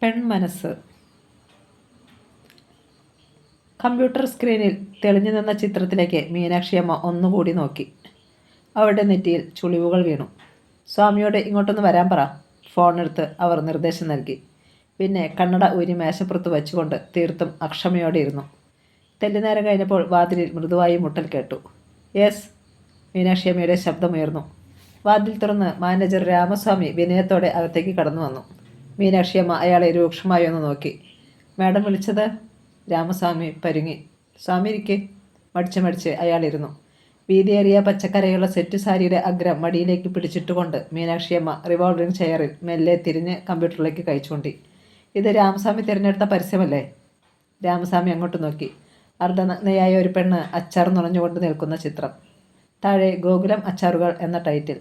പെൺമനസ്സ്. Computer സ്ക്രീനിൽ തെളിഞ്ഞു നിന്ന ചിത്രത്തിലേക്ക് മീനാക്ഷിയമ്മ ഒന്നുകൂടി നോക്കി. അവളുടെ നെറ്റിയിൽ ചുളിവുകൾ വീണു. സ്വാമിയോട് ഇങ്ങോട്ടൊന്ന് വരാൻ പറ. ഫോണെടുത്ത് അവർ നിർദ്ദേശം നൽകി. പിന്നെ കണ്ണട ഊരി മേശപ്പുറത്ത് വെച്ചുകൊണ്ട് തീർത്തും അക്ഷമയോടെ ഇരുന്നു. തെല്ലുനേരം കഴിഞ്ഞപ്പോൾ വാതിലിൽ മൃദുവായി മുട്ടൽ കേട്ടു. യെസ്, മീനാക്ഷിയമ്മയുടെ ശബ്ദമുയർന്നു. വാതിൽ തുറന്ന് മാനേജർ രാമസ്വാമി വിനയത്തോടെ അകത്തേക്ക് കടന്നു വന്നു. മീനാക്ഷിയമ്മ അയാളെ രൂക്ഷമായി ഒന്ന് നോക്കി. മാഡം വിളിച്ചത്? രാമസ്വാമി പരുങ്ങി. സ്വാമി ഇരിക്കെ. മടിച്ച് അയാളിരുന്നു. വീതിയേറിയ പച്ചക്കരയുള്ള സെറ്റ് സാരിയുടെ അഗ്രം മടിയിലേക്ക് പിടിച്ചിട്ടുകൊണ്ട് മീനാക്ഷിയമ്മ റിവോൾവിംഗ് ചെയറിൽ മെല്ലെ തിരിഞ്ഞ് കമ്പ്യൂട്ടറിലേക്ക് കഴിച്ചുകൊണ്ടി. ഇത് രാമസ്വാമി തിരഞ്ഞെടുത്ത പരസ്യമല്ലേ? രാമസ്വാമി അങ്ങോട്ട് നോക്കി. അർദ്ധനഗ്നയായ ഒരു പെണ്ണ് അച്ചാർ നുണഞ്ഞുകൊണ്ട് നിൽക്കുന്ന ചിത്രം. താഴെ ഗോകുലം അച്ചാറുകൾ എന്ന ടൈറ്റിൽ.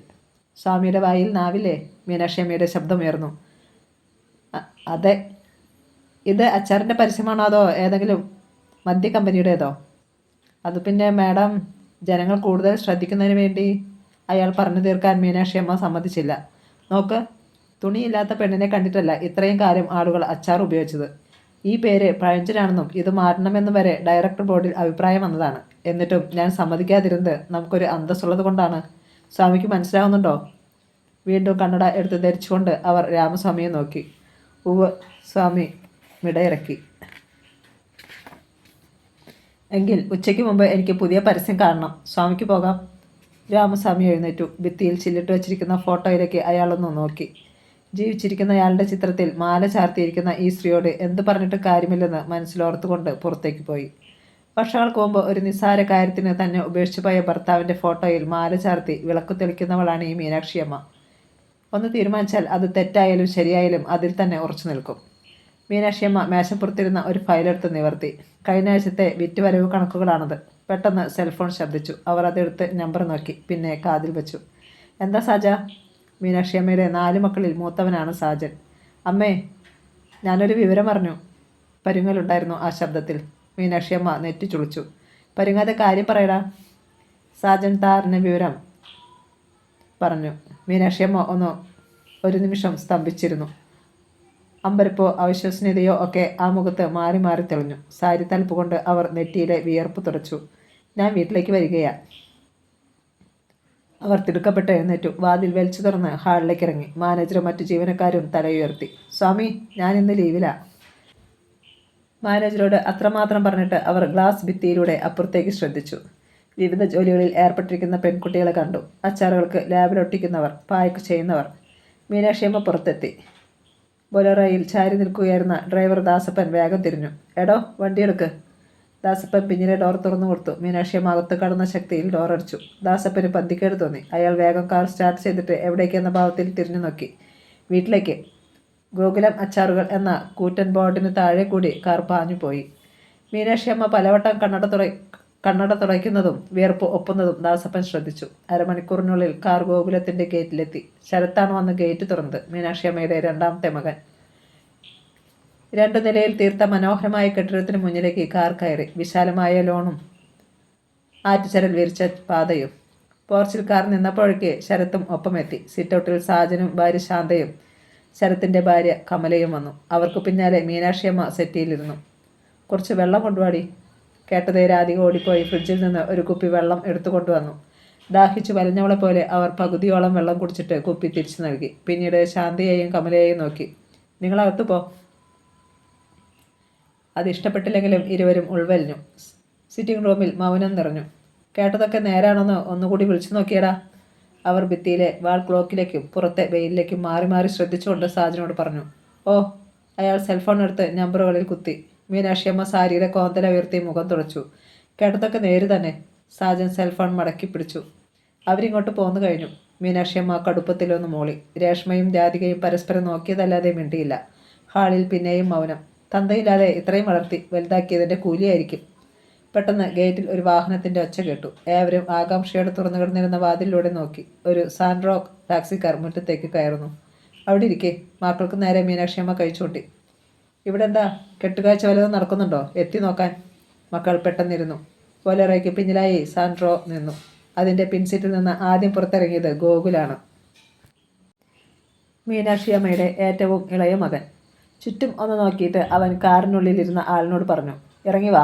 സ്വാമിയുടെ വായിൽ നാവില്ലേ? മീനാക്ഷിയമ്മയുടെ ശബ്ദമുയർന്നു. അതെ. ഇത് അച്ചാറിൻ്റെ പരസ്യമാണോ അതോ ഏതെങ്കിലും മദ്യ കമ്പനിയുടേതോ? അത് പിന്നെ മാഡം, ജനങ്ങൾ കൂടുതൽ ശ്രദ്ധിക്കുന്നതിന് വേണ്ടി. അയാൾ പറഞ്ഞു തീർക്കാൻ മീനാക്ഷിയമ്മ സമ്മതിച്ചില്ല. നോക്ക്, തുണിയില്ലാത്ത പെണ്ണിനെ കണ്ടിട്ടല്ല ഇത്രയും കാലം ആളുകൾ അച്ചാർ ഉപയോഗിച്ചത്. ഈ പേര് പഴഞ്ചനാണെന്നും ഇത് മാറ്റണമെന്നും വരെ ഡയറക്ടർ ബോർഡിൽ അഭിപ്രായം വന്നതാണ്. എന്നിട്ടും ഞാൻ സമ്മതിക്കാതിരുന്നത് നമുക്കൊരു അന്തസ്സുള്ളത് കൊണ്ടാണ്. സ്വാമിക്ക് മനസ്സിലാവുന്നുണ്ടോ? വീണ്ടും കണ്ണട എടുത്ത് ധരിച്ചുകൊണ്ട് അവർ രാമസ്വാമിയെ നോക്കി. ഉവ്വ്, സ്വാമി മിടയിറക്കി. എങ്കിൽ ഉച്ചയ്ക്ക് മുമ്പ് എനിക്ക് പുതിയ പരസ്യം കാണണം. സ്വാമിക്ക് പോകാം. രാമസ്വാമി എഴുന്നേറ്റു. ഭിത്തിയിൽ ചില്ലിട്ട് വച്ചിരിക്കുന്ന ഫോട്ടോയിലേക്ക് അയാളൊന്ന് നോക്കി. ജീവിച്ചിരിക്കുന്നയാളുടെ ചിത്രത്തിൽ മാല ചാർത്തിയിരിക്കുന്ന ഈ സ്ത്രീയോട് എന്ത് പറഞ്ഞിട്ട് കാര്യമില്ലെന്ന് മനസ്സിലോർത്തുകൊണ്ട് പുറത്തേക്ക് പോയി. വർഷങ്ങൾക്ക് മുമ്പ് ഒരു നിസ്സാര കാര്യത്തിന് തന്നെ ഉപേക്ഷിച്ചു പോയ ഭർത്താവിൻ്റെ ഫോട്ടോയിൽ മാല ചാർത്തി വിളക്കു തെളിക്കുന്നവളാണ് ഈ മീനാക്ഷിയമ്മ. ഒന്ന് തീരുമാനിച്ചാൽ അത് തെറ്റായാലും ശരിയായാലും അതിൽ തന്നെ ഉറച്ചു നിൽക്കും. മീനാക്ഷിയമ്മ മേശപ്പുറത്തിരുന്ന ഒരു ഫയലെടുത്ത് നിവർത്തി. കഴിഞ്ഞ ആഴ്ചത്തെ വിറ്റുവരവ് കണക്കുകളാണത്. പെട്ടെന്ന് സെൽഫോൺ ശബ്ദിച്ചു. അവർ അതെടുത്ത് നമ്പർ നോക്കി. പിന്നെ കാതിൽ വെച്ചു. എന്താ സാജ? മീനാക്ഷിയമ്മയുടെ 4 മക്കളിൽ മൂത്തവനാണ് സാജൻ. അമ്മേ, ഞാനൊരു വിവരം അറിഞ്ഞു. പരുങ്ങലുണ്ടായിരുന്നു ആ ശബ്ദത്തിൽ. മീനാക്ഷിയമ്മ നെറ്റി ചുളിച്ചു. പരുങ്ങാതെ കാര്യം പറയടാ. സാജൻ താറിന് വിവരം പറഞ്ഞു. മീനാക്ഷിയമ്മ ഒരു നിമിഷം സ്തംഭിച്ചിരുന്നു. അമ്പരപ്പോ അവിശ്വസനീയതയോ ഒക്കെ ആ മുഖത്ത് മാറി മാറി തെളിഞ്ഞു. സാരി തലപ്പ് കൊണ്ട് അവർ നെറ്റിയിലെ വിയർപ്പ് തുടച്ചു. ഞാൻ വീട്ടിലേക്ക് വരികയാ. അവർ തിടുക്കപ്പെട്ട് എഴുന്നേറ്റു. വാതിൽ വലിച്ചു തുറന്ന് ഹാളിലേക്ക് ഇറങ്ങി. മാനേജറും മറ്റു ജീവനക്കാരും തലയുയർത്തി. സ്വാമി, ഞാൻ ഇന്ന് ലീവിലാ. മാനേജരോട് അത്രമാത്രം പറഞ്ഞിട്ട് അവർ ഗ്ലാസ് ഭിത്തിയിലൂടെ അപ്പുറത്തേക്ക് ശ്രദ്ധിച്ചു. വിവിധ ജോലികളിൽ ഏർപ്പെട്ടിരിക്കുന്ന പെൺകുട്ടികളെ കണ്ടു. അച്ചാറുകൾക്ക് ലാബിലൊട്ടിക്കുന്നവർ, പായ്ക്ക് ചെയ്യുന്നവർ. മീനാക്ഷിയമ്മ പുറത്തെത്തി. ബൊലേറോയിൽ ചാരി നിൽക്കുകയായിരുന്ന ഡ്രൈവർ ദാസപ്പൻ വേഗം തിരിഞ്ഞു. എടോ, വണ്ടിയെടുക്ക്. ദാസപ്പൻ പിന്നിലെ ഡോർ തുറന്നു കൊടുത്തു. മീനാക്ഷിയമ്മ അകത്ത് കടന്ന ശക്തിയിൽ ഡോറടിച്ചു. ദാസപ്പന് പന്തിക്കേട് തോന്നി. അയാൾ വേഗം കാർ സ്റ്റാർട്ട് ചെയ്തിട്ട് എവിടേക്കെന്ന ഭാവത്തിൽ തിരിഞ്ഞു നോക്കി. വീട്ടിലേക്ക്. ഗോകുലം അച്ചാറുകൾ എന്ന കൂറ്റൻ ബോർഡിന് താഴെ കൂടി കാർ പാഞ്ഞു പോയി. മീനാക്ഷിയമ്മ പലവട്ടം കണ്ണട തുളയ്ക്കുന്നതും വിയർപ്പ് ഒപ്പുന്നതും ദാസപ്പൻ ശ്രദ്ധിച്ചു. അരമണിക്കൂറിനുള്ളിൽ കാർ ഗോകുലത്തിൻ്റെ ഗേറ്റിലെത്തി. ശരത്താണ് വന്ന് ഗേറ്റ് തുറന്നത്. മീനാക്ഷിയമ്മയുടെ 2ാമത്തെ മകൻ. 2 നിലയിൽ തീർത്ത മനോഹരമായ കെട്ടിടത്തിന് മുന്നിലേക്ക് കാർ കയറി. വിശാലമായ ലോണും ആറ്റുചരൽ വിരിച്ച പാതയും. പോർച്ചിൽ കാർ നിന്നപ്പോഴേക്ക് ശരത്തും ഒപ്പമെത്തി. സിറ്റൗട്ടിൽ സാജനും ഭാര്യ ശാന്തയും ശരത്തിൻ്റെ ഭാര്യ കമലയും വന്നു. അവർക്ക് പിന്നാലെ മീനാക്ഷിയമ്മ സെറ്റിയിലിരുന്നു. കുറച്ച് വെള്ളം കൊണ്ടുവാടി. കേട്ടതേ രാധിക ഓടിപ്പോയി ഫ്രിഡ്ജിൽ നിന്ന് ഒരു കുപ്പി വെള്ളം എടുത്തുകൊണ്ടുവന്നു. ദാഹിച്ചു വലഞ്ഞവളെ പോലെ അവർ പകുതിയോളം വെള്ളം കുടിച്ചിട്ട് കുപ്പി തിരിച്ചു നൽകി. പിന്നീട് ശാന്തയെയും കമലയെയും നോക്കി. നിങ്ങളകത്ത് പോ. അത് ഇഷ്ടപ്പെട്ടില്ലെങ്കിലും ഇരുവരും ഉൾവലിഞ്ഞു. സിറ്റിംഗ് റൂമിൽ മൗനം നിറഞ്ഞു. കേട്ടതൊക്കെ നേരാണെന്ന് ഒന്നുകൂടി വിളിച്ചു നോക്കിയടാ. അവർ ഭിത്തിയിലെ വാൾ ക്ലോക്കിലേക്കും പുറത്തെ വെയിലിലേക്കും മാറി മാറി ശ്രദ്ധിച്ചുകൊണ്ട് സാജനോട് പറഞ്ഞു. ഓ. അയാൾ സെൽഫോൺ എടുത്ത് നമ്പറുകളിൽ കുത്തി. മീനാക്ഷിയമ്മ സാരിയുടെ കോന്തല ഉയർത്തി മുഖം തുടച്ചു. കേട്ടതൊക്കെ നേര് തന്നെ. സാജൻ സെൽഫോൺ മടക്കി പിടിച്ചു. അവരിങ്ങോട്ട് പോന്നു കഴിഞ്ഞു. മീനാക്ഷിയമ്മ കടുപ്പത്തിലൊന്ന് മൂളി. രേഷ്മയും രാധികയും പരസ്പരം നോക്കിയതല്ലാതെ മിണ്ടിയില്ല. ഹാളിൽ പിന്നെയും മൗനം. തന്തയില്ലാതെ ഇത്രയും വളർത്തി വലുതാക്കിയതിൻ്റെ കൂലിയായിരിക്കും. പെട്ടെന്ന് ഗേറ്റിൽ ഒരു വാഹനത്തിൻ്റെ ഒച്ച കേട്ടു. ഏവരും ആകാംക്ഷയോടെ തുറന്നു കിടന്നിരുന്ന വാതിലിലൂടെ നോക്കി. ഒരു സാൻഡ്രോ ടാക്സിക്കാർ മുറ്റത്തേക്ക് കയറുന്നു. അവിടെ ഇരിക്കെ. മക്കൾക്ക് നേരെ മീനാക്ഷിയമ്മ കഴിച്ചുകൊണ്ടി. ഇവിടെ എന്താ, കെട്ടുകാഴ്ച വല്ലതും നടക്കുന്നുണ്ടോ? എത്തി നോക്കാൻ. മക്കൾ പെട്ടെന്നിരുന്നു. ബൊലേറോയ്ക്ക് പിന്നിലായി സാൻഡ്രോ നിന്നു. അതിൻ്റെ പിൻസീറ്റിൽ നിന്ന് ആദ്യം പുറത്തിറങ്ങിയത് ഗോകുലാണ്. മീനാക്ഷിയമ്മയുടെ ഏറ്റവും ഇളയ മകൻ. ചുറ്റും ഒന്ന് നോക്കിയിട്ട് അവൻ കാറിനുള്ളിലിരുന്ന ആളിനോട് പറഞ്ഞു, ഇറങ്ങി വാ.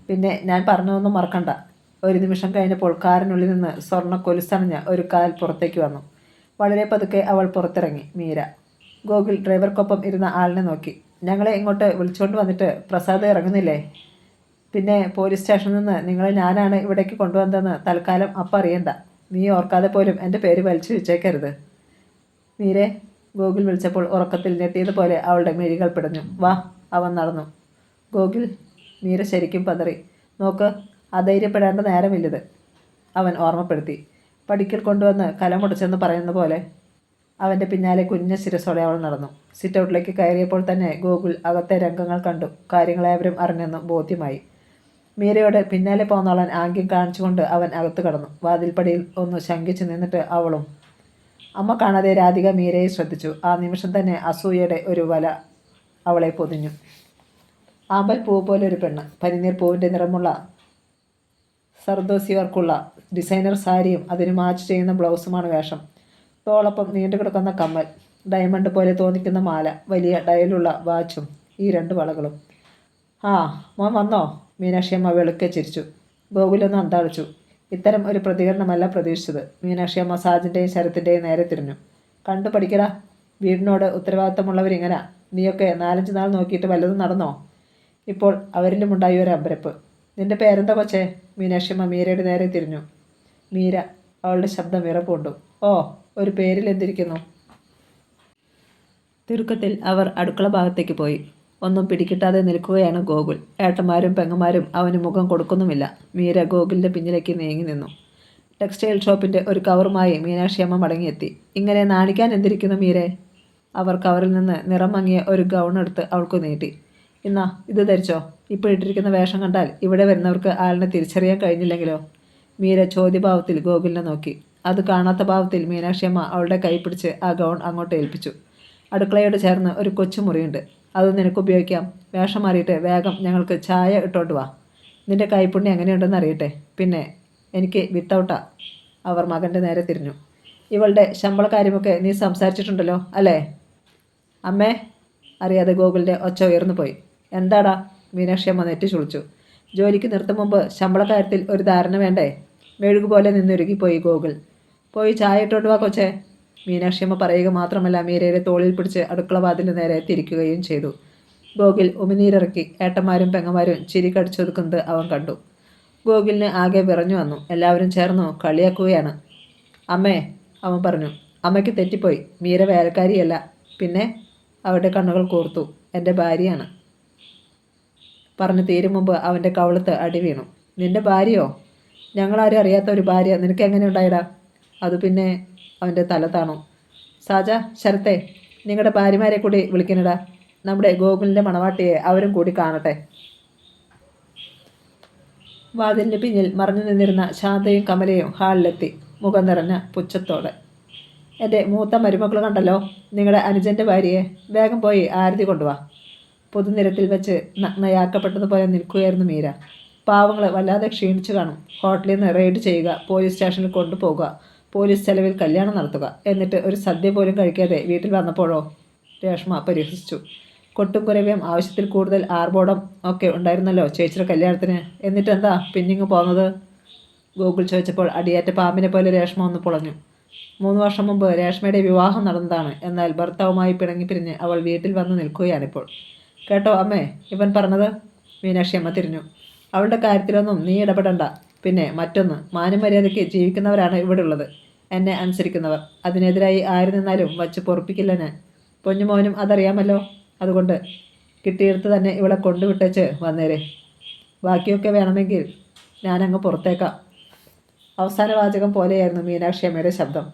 പിന്നെ ഞാൻ പറഞ്ഞതൊന്നും മറക്കണ്ട. ഒരു നിമിഷം കഴിഞ്ഞപ്പോൾ കാറിനുള്ളിൽ നിന്ന് സ്വർണ്ണ കൊലുസണിഞ്ഞ ഒരു കാൽ പുറത്തേക്ക് വന്നു. വളരെ പതുക്കെ അവൾ പുറത്തിറങ്ങി. മീര. ഗോകുൽ ഡ്രൈവർക്കൊപ്പം ഇരുന്ന ആളിനെ നോക്കി. ഞങ്ങളെ ഇങ്ങോട്ട് വിളിച്ചുകൊണ്ട് വന്നിട്ട് പ്രസാദ് ഇറങ്ങുന്നില്ലേ? പിന്നെ പോലീസ് സ്റ്റേഷനിൽ നിന്ന് നിങ്ങളെ ഞാനാണ് ഇവിടേക്ക് കൊണ്ടുവന്നതെന്ന് തൽക്കാലം അപ്പം അറിയണ്ട. നീ ഓർക്കാതെ പോലും എൻ്റെ പേര് വലിച്ചു വെച്ചേക്കരുത്. മീരെ. ഗോകുൽ വിളിച്ചപ്പോൾ ഉറക്കത്തിൽ ഞെട്ടിയതുപോലെ അവളുടെ മിഴികൾ പിടഞ്ഞു. വാ. അവൻ നടന്നു. ഗോകുൽ. മീര ശരിക്കും പതറി. നോക്ക്, അധൈര്യപ്പെടേണ്ട നേരമില്ലത്, അവൻ ഓർമ്മപ്പെടുത്തി. പടിക്കൽ കൊണ്ടുവന്ന് കലമുടച്ചെന്ന് പറയുന്ന പോലെ അവൻ്റെ പിന്നാലെ കുഞ്ഞ ശിരസോടെ അവൾ നടന്നു. സിറ്റൗട്ടിലേക്ക് കയറിയപ്പോൾ തന്നെ ഗോകുൽ അകത്തെ രംഗങ്ങൾ കണ്ടു. കാര്യങ്ങളേവരും അറിഞ്ഞെന്ന് ബോധ്യമായി. മീരയോട് പിന്നാലെ പോന്നോളാൻ ആംഗ്യം കാണിച്ചുകൊണ്ട് അവൻ അകത്ത് കടന്നു. വാതിൽപ്പടിയിൽ ഒന്ന് ശങ്കിച്ചു നിന്നിട്ട് അവളും. അമ്മ കാണാതെ രാധിക മീരയെ ശ്രദ്ധിച്ചു. ആ നിമിഷം തന്നെ അസൂയയുടെ ഒരു വല അവളെ പൊതിഞ്ഞു. ആമ്പൽ പൂ പോലൊരു പെണ്ണ്. പനിനീർ പൂവിൻ്റെ നിറമുള്ള സർദോസി വർക്കുള്ള ഡിസൈനർ സാരിയും അതിന് മാച്ച് ചെയ്യുന്ന ബ്ലൗസുമാണ് വേഷം. തോളൊപ്പം നീണ്ടുകിടക്കുന്ന കമ്മൽ, ഡയമണ്ട് പോലെ തോന്നിക്കുന്ന മാല, വലിയ ഡയലുള്ള വാച്ചും ഈ 2 വളകളും. ആ, മോൻ വന്നോ? മീനാക്ഷിയമ്മ വെളുക്കെ ചിരിച്ചു. ഗോകുലൊന്ന് അന്താളിച്ചു. ഇത്തരം ഒരു പ്രതികരണമല്ല പ്രതീക്ഷിച്ചത്. മീനാക്ഷിയമ്മ സാജിൻ്റെയും ശരത്തിൻ്റെയും നേരെ തിരിഞ്ഞു. കണ്ടു പഠിക്കടാ. വീടിനോട് ഉത്തരവാദിത്തമുള്ളവരിങ്ങനെ. നീയൊക്കെ 4-5 നാൾ നോക്കിയിട്ട് വല്ലതും നടന്നോ? ഇപ്പോൾ അവരിലുമുണ്ടായി ഒരു അമ്പരപ്പ്. നിന്റെ പേരെന്താ കൊച്ചേ? മീനാക്ഷിയമ്മ മീരയുടെ നേരെ തിരിഞ്ഞു. മീര. അവളുടെ ശബ്ദം വിറപ്പുണ്ടു. ഓ, ഒരു പേരിൽ എന്തിരിക്കുന്നു? തിടുക്കത്തിൽ അവർ അടുക്കള ഭാഗത്തേക്ക് പോയി. ഒന്നും പിടികിട്ടാതെ നിൽക്കുകയാണ് ഗോകുൽ. ഏട്ടന്മാരും പെങ്ങന്മാരും അവന് മുഖം കൊടുക്കുന്നുമില്ല. മീര ഗോകുലിൻ്റെ പിന്നിലേക്ക് നീങ്ങി നിന്നു. ടെക്സ്റ്റൈൽ ഷോപ്പിൻ്റെ ഒരു കവറുമായി മീനാക്ഷിയമ്മ മടങ്ങിയെത്തി. ഇങ്ങനെ നാണിക്കാൻ എന്തിരിക്കുന്നു മീരെ? അവർ കവറിൽ നിന്ന് നിറം മങ്ങിയ ഒരു ഗൗൺ എടുത്ത് അവൾക്ക് നീട്ടി. ഇന്നാ, ഇത് ധരിച്ചോ. ഇപ്പോൾ ഇട്ടിരിക്കുന്ന വേഷം കണ്ടാൽ ഇവിടെ വരുന്നവർക്ക് ആളിനെ തിരിച്ചറിയാൻ കഴിഞ്ഞില്ലെങ്കിലോ? മീര ചോദ്യഭാവത്തിൽ ഗോകുലിനെ നോക്കി. അത് കാണാത്ത ഭാവത്തിൽ മീനാക്ഷിയമ്മ അവളുടെ കൈ പിടിച്ച് ആ ഗൗൺ അങ്ങോട്ട് ഏൽപ്പിച്ചു. അടുക്കളയോട് ചേർന്ന് ഒരു കൊച്ചുമുറിയുണ്ട്. അത് നിനക്ക് ഉപയോഗിക്കാം. വേഷം മാറിയിട്ട് വേഗം ഞങ്ങൾക്ക് ചായ ഇട്ടോണ്ട് വാ. നിന്റെ കൈപ്പുണ്യം എങ്ങനെയുണ്ടെന്ന് അറിയട്ടെ. പിന്നെ എനിക്ക് വിത്തൗട്ടാ. അവർ മകൻ്റെ നേരെ തിരിഞ്ഞു. ഇവളുടെ ശമ്പള കാര്യമൊക്കെ നീ സംസാരിച്ചിട്ടുണ്ടല്ലോ അല്ലേ? അമ്മേ. അറിയാതെ ഗോകുലിൻ്റെ ഒച്ച ഉയർന്നു പോയി. എന്താടാ? മീനാക്ഷിയമ്മ നെറ്റി ചുളിച്ചു. ജോലിക്ക് നിർത്തും മുമ്പ് ശമ്പള കാര്യത്തിൽ ഒരു ധാരണ വേണ്ടേ? മെഴുകുപോലെ നിന്നൊരുകിപ്പോയി ഗോകുൽ. പോയി ചായ ഇട്ടോണ്ട് വാ കൊച്ചേ. മീനാക്ഷിയമ്മ പറയുക മാത്രമല്ല മീരയുടെ തോളിൽ പിടിച്ച് അടുക്കള വാതിലിന് നേരെ തിരിക്കുകയും ചെയ്തു. ഗോകുൽ ഉമിനീരിറക്കി. ഏട്ടന്മാരും പെങ്ങന്മാരും ചിരി കടിച്ചൊതുക്കുന്നത് അവൻ കണ്ടു. ഗോകുലിന് ആകെ വിറഞ്ഞു വന്നു. എല്ലാവരും ചേർന്നു കളിയാക്കുകയാണ്. അമ്മേ, അവൻ പറഞ്ഞു. അമ്മയ്ക്ക് തെറ്റിപ്പോയി. മീര വേലക്കാരിയല്ല. പിന്നെ? അവരുടെ കണ്ണുകൾ കൂർത്തു. എൻ്റെ ഭാര്യയാണ്. പറഞ്ഞു തീരും മുമ്പ് അവൻ്റെ കവിളത്ത് അടി വീണു. നിന്റെ ഭാര്യയോ? ഞങ്ങളാരും അറിയാത്ത ഒരു ഭാര്യ നിനക്ക് എങ്ങനെ ഉണ്ടായിടാ? അത് പിന്നെ. അവൻ്റെ തല താണു. സാജ, ശരത്തെ, നിങ്ങളുടെ ഭാര്യമാരെ കൂടി വിളിക്കണടാ. നമ്മുടെ ഗോകുലിൻ്റെ മണവാട്ടിയെ അവരും കൂടി കാണട്ടെ. വാതിലിന് പിന്നിൽ മറഞ്ഞു നിന്നിരുന്ന ശാന്തയും കമലയും ഹാളിലെത്തി. മുഖം നിറഞ്ഞ പുച്ഛത്തോടെ. എൻ്റെ മൂത്ത മരുമക്കൾ കണ്ടല്ലോ, നിങ്ങളുടെ അനുജൻ്റെ ഭാര്യയെ. വേഗം പോയി ആരതി കൊണ്ടുവാ. പൊതുനിരത്തിൽ വെച്ച് നഗ്നയാക്കപ്പെട്ടതുപോലെ നിൽക്കുകയായിരുന്നു മീര. പാവങ്ങൾ വല്ലാതെ ക്ഷീണിച്ചു കാണും. ഹോട്ടലിൽ നിന്ന് റെയ്ഡ് ചെയ്യുക, പോലീസ് സ്റ്റേഷനിൽ കൊണ്ടുപോകുക, പോലീസ് ചെലവിൽ കല്യാണം നടത്തുക, എന്നിട്ട് ഒരു സദ്യ പോലും കഴിക്കാതെ വീട്ടിൽ വന്നപ്പോഴോ? രേഷ്മ പരിഹസിച്ചു. കൊട്ടും കുരവ്യം ആവശ്യത്തിൽ കൂടുതൽ ആർഭോടം ഒക്കെ ഉണ്ടായിരുന്നല്ലോ ചേച്ചിയുടെ കല്യാണത്തിന്. എന്നിട്ടെന്താ പിന്നിങ്ങ് പോന്നത്? ഗോകുൽ ചോദിച്ചപ്പോൾ അടിയേറ്റ പാമ്പിനെ പോലെ രേഷ്മ ഒന്ന് പൊളഞ്ഞു. 3 വർഷം മുമ്പ് രേഷ്മയുടെ വിവാഹം നടന്നതാണ്. എന്നാൽ ഭർത്താവുമായി പിണങ്ങിപ്പിരിഞ്ഞ് അവൾ വീട്ടിൽ വന്ന് നിൽക്കുകയാണിപ്പോൾ. കേട്ടോ അമ്മേ ഇവൻ പറഞ്ഞത്? മീനാക്ഷിയമ്മ തിരിഞ്ഞു. അവളുടെ കാര്യത്തിലൊന്നും നീ ഇടപെടണ്ട. പിന്നെ മറ്റൊന്ന്, മാന്യമര്യാദയ്ക്ക് ജീവിക്കുന്നവരാണ് ഇവിടെ ഉള്ളത്, എന്നെ അനുസരിക്കുന്നവർ. അതിനെതിരായി ആര് നിന്നാലും വച്ച് പൊറുപ്പിക്കില്ല ഞാൻ. പൊന്നുമോനും അതറിയാമല്ലോ. അതുകൊണ്ട് കിട്ടിയെടുത്ത് തന്നെ ഇവളെ കൊണ്ടുവിട്ടേച്ച് വന്നേരെ. ബാക്കിയൊക്കെ വേണമെങ്കിൽ ഞാനങ്ങ് പുറത്തേക്കാം. അവസാന വാചകം പോലെയായിരുന്നു മീനാക്ഷിയമ്മയുടെ ശബ്ദം.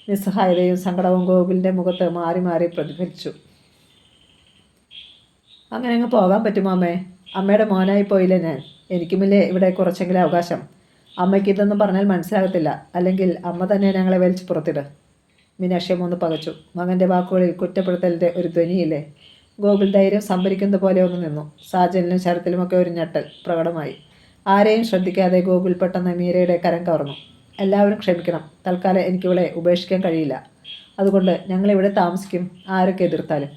നിസ്സഹായതയും സങ്കടവും ഗോകുലിൻ്റെ മുഖത്ത് മാറി മാറി പ്രതിഫലിച്ചു. അങ്ങനെ അങ്ങ് പോകാൻ പറ്റുമോ അമ്മേ? അമ്മയുടെ മോനായി പോയില്ലേ ഞാൻ? എനിക്കുമില്ലേ ഇവിടെ കുറച്ചെങ്കിലും അവകാശം. അമ്മയ്ക്ക് ഇതൊന്നും പറഞ്ഞാൽ മനസ്സിലാകത്തില്ല. അല്ലെങ്കിൽ അമ്മ തന്നെ ഞങ്ങളെ വലിച്ച് പുറത്തിട്. മീനാക്ഷിയമ്മ ഒന്ന് പകച്ചു. മകൻ്റെ വാക്കുകളിൽ കുറ്റപ്പെടുത്തലിൻ്റെ ഒരു ധ്വനിയില്ലേ? ഗോകുൽ ധൈര്യം സംഭരിക്കുന്നത് പോലെ ഒന്ന് നിന്നു. സാജനിലും ശരത്തിലുമൊക്കെ ഒരു ഞെട്ടൽ പ്രകടമായി. ആരെയും ശ്രദ്ധിക്കാതെ ഗോകുൽ പെട്ടെന്ന് മീരയുടെ കരം കവർന്നു. എല്ലാവരും ക്ഷമിക്കണം. തൽക്കാലം എനിക്കിവിടെ ഉപേക്ഷിക്കാൻ കഴിയില്ല. അതുകൊണ്ട് ഞങ്ങളിവിടെ താമസിക്കും, ആരൊക്കെ എതിർത്താലും.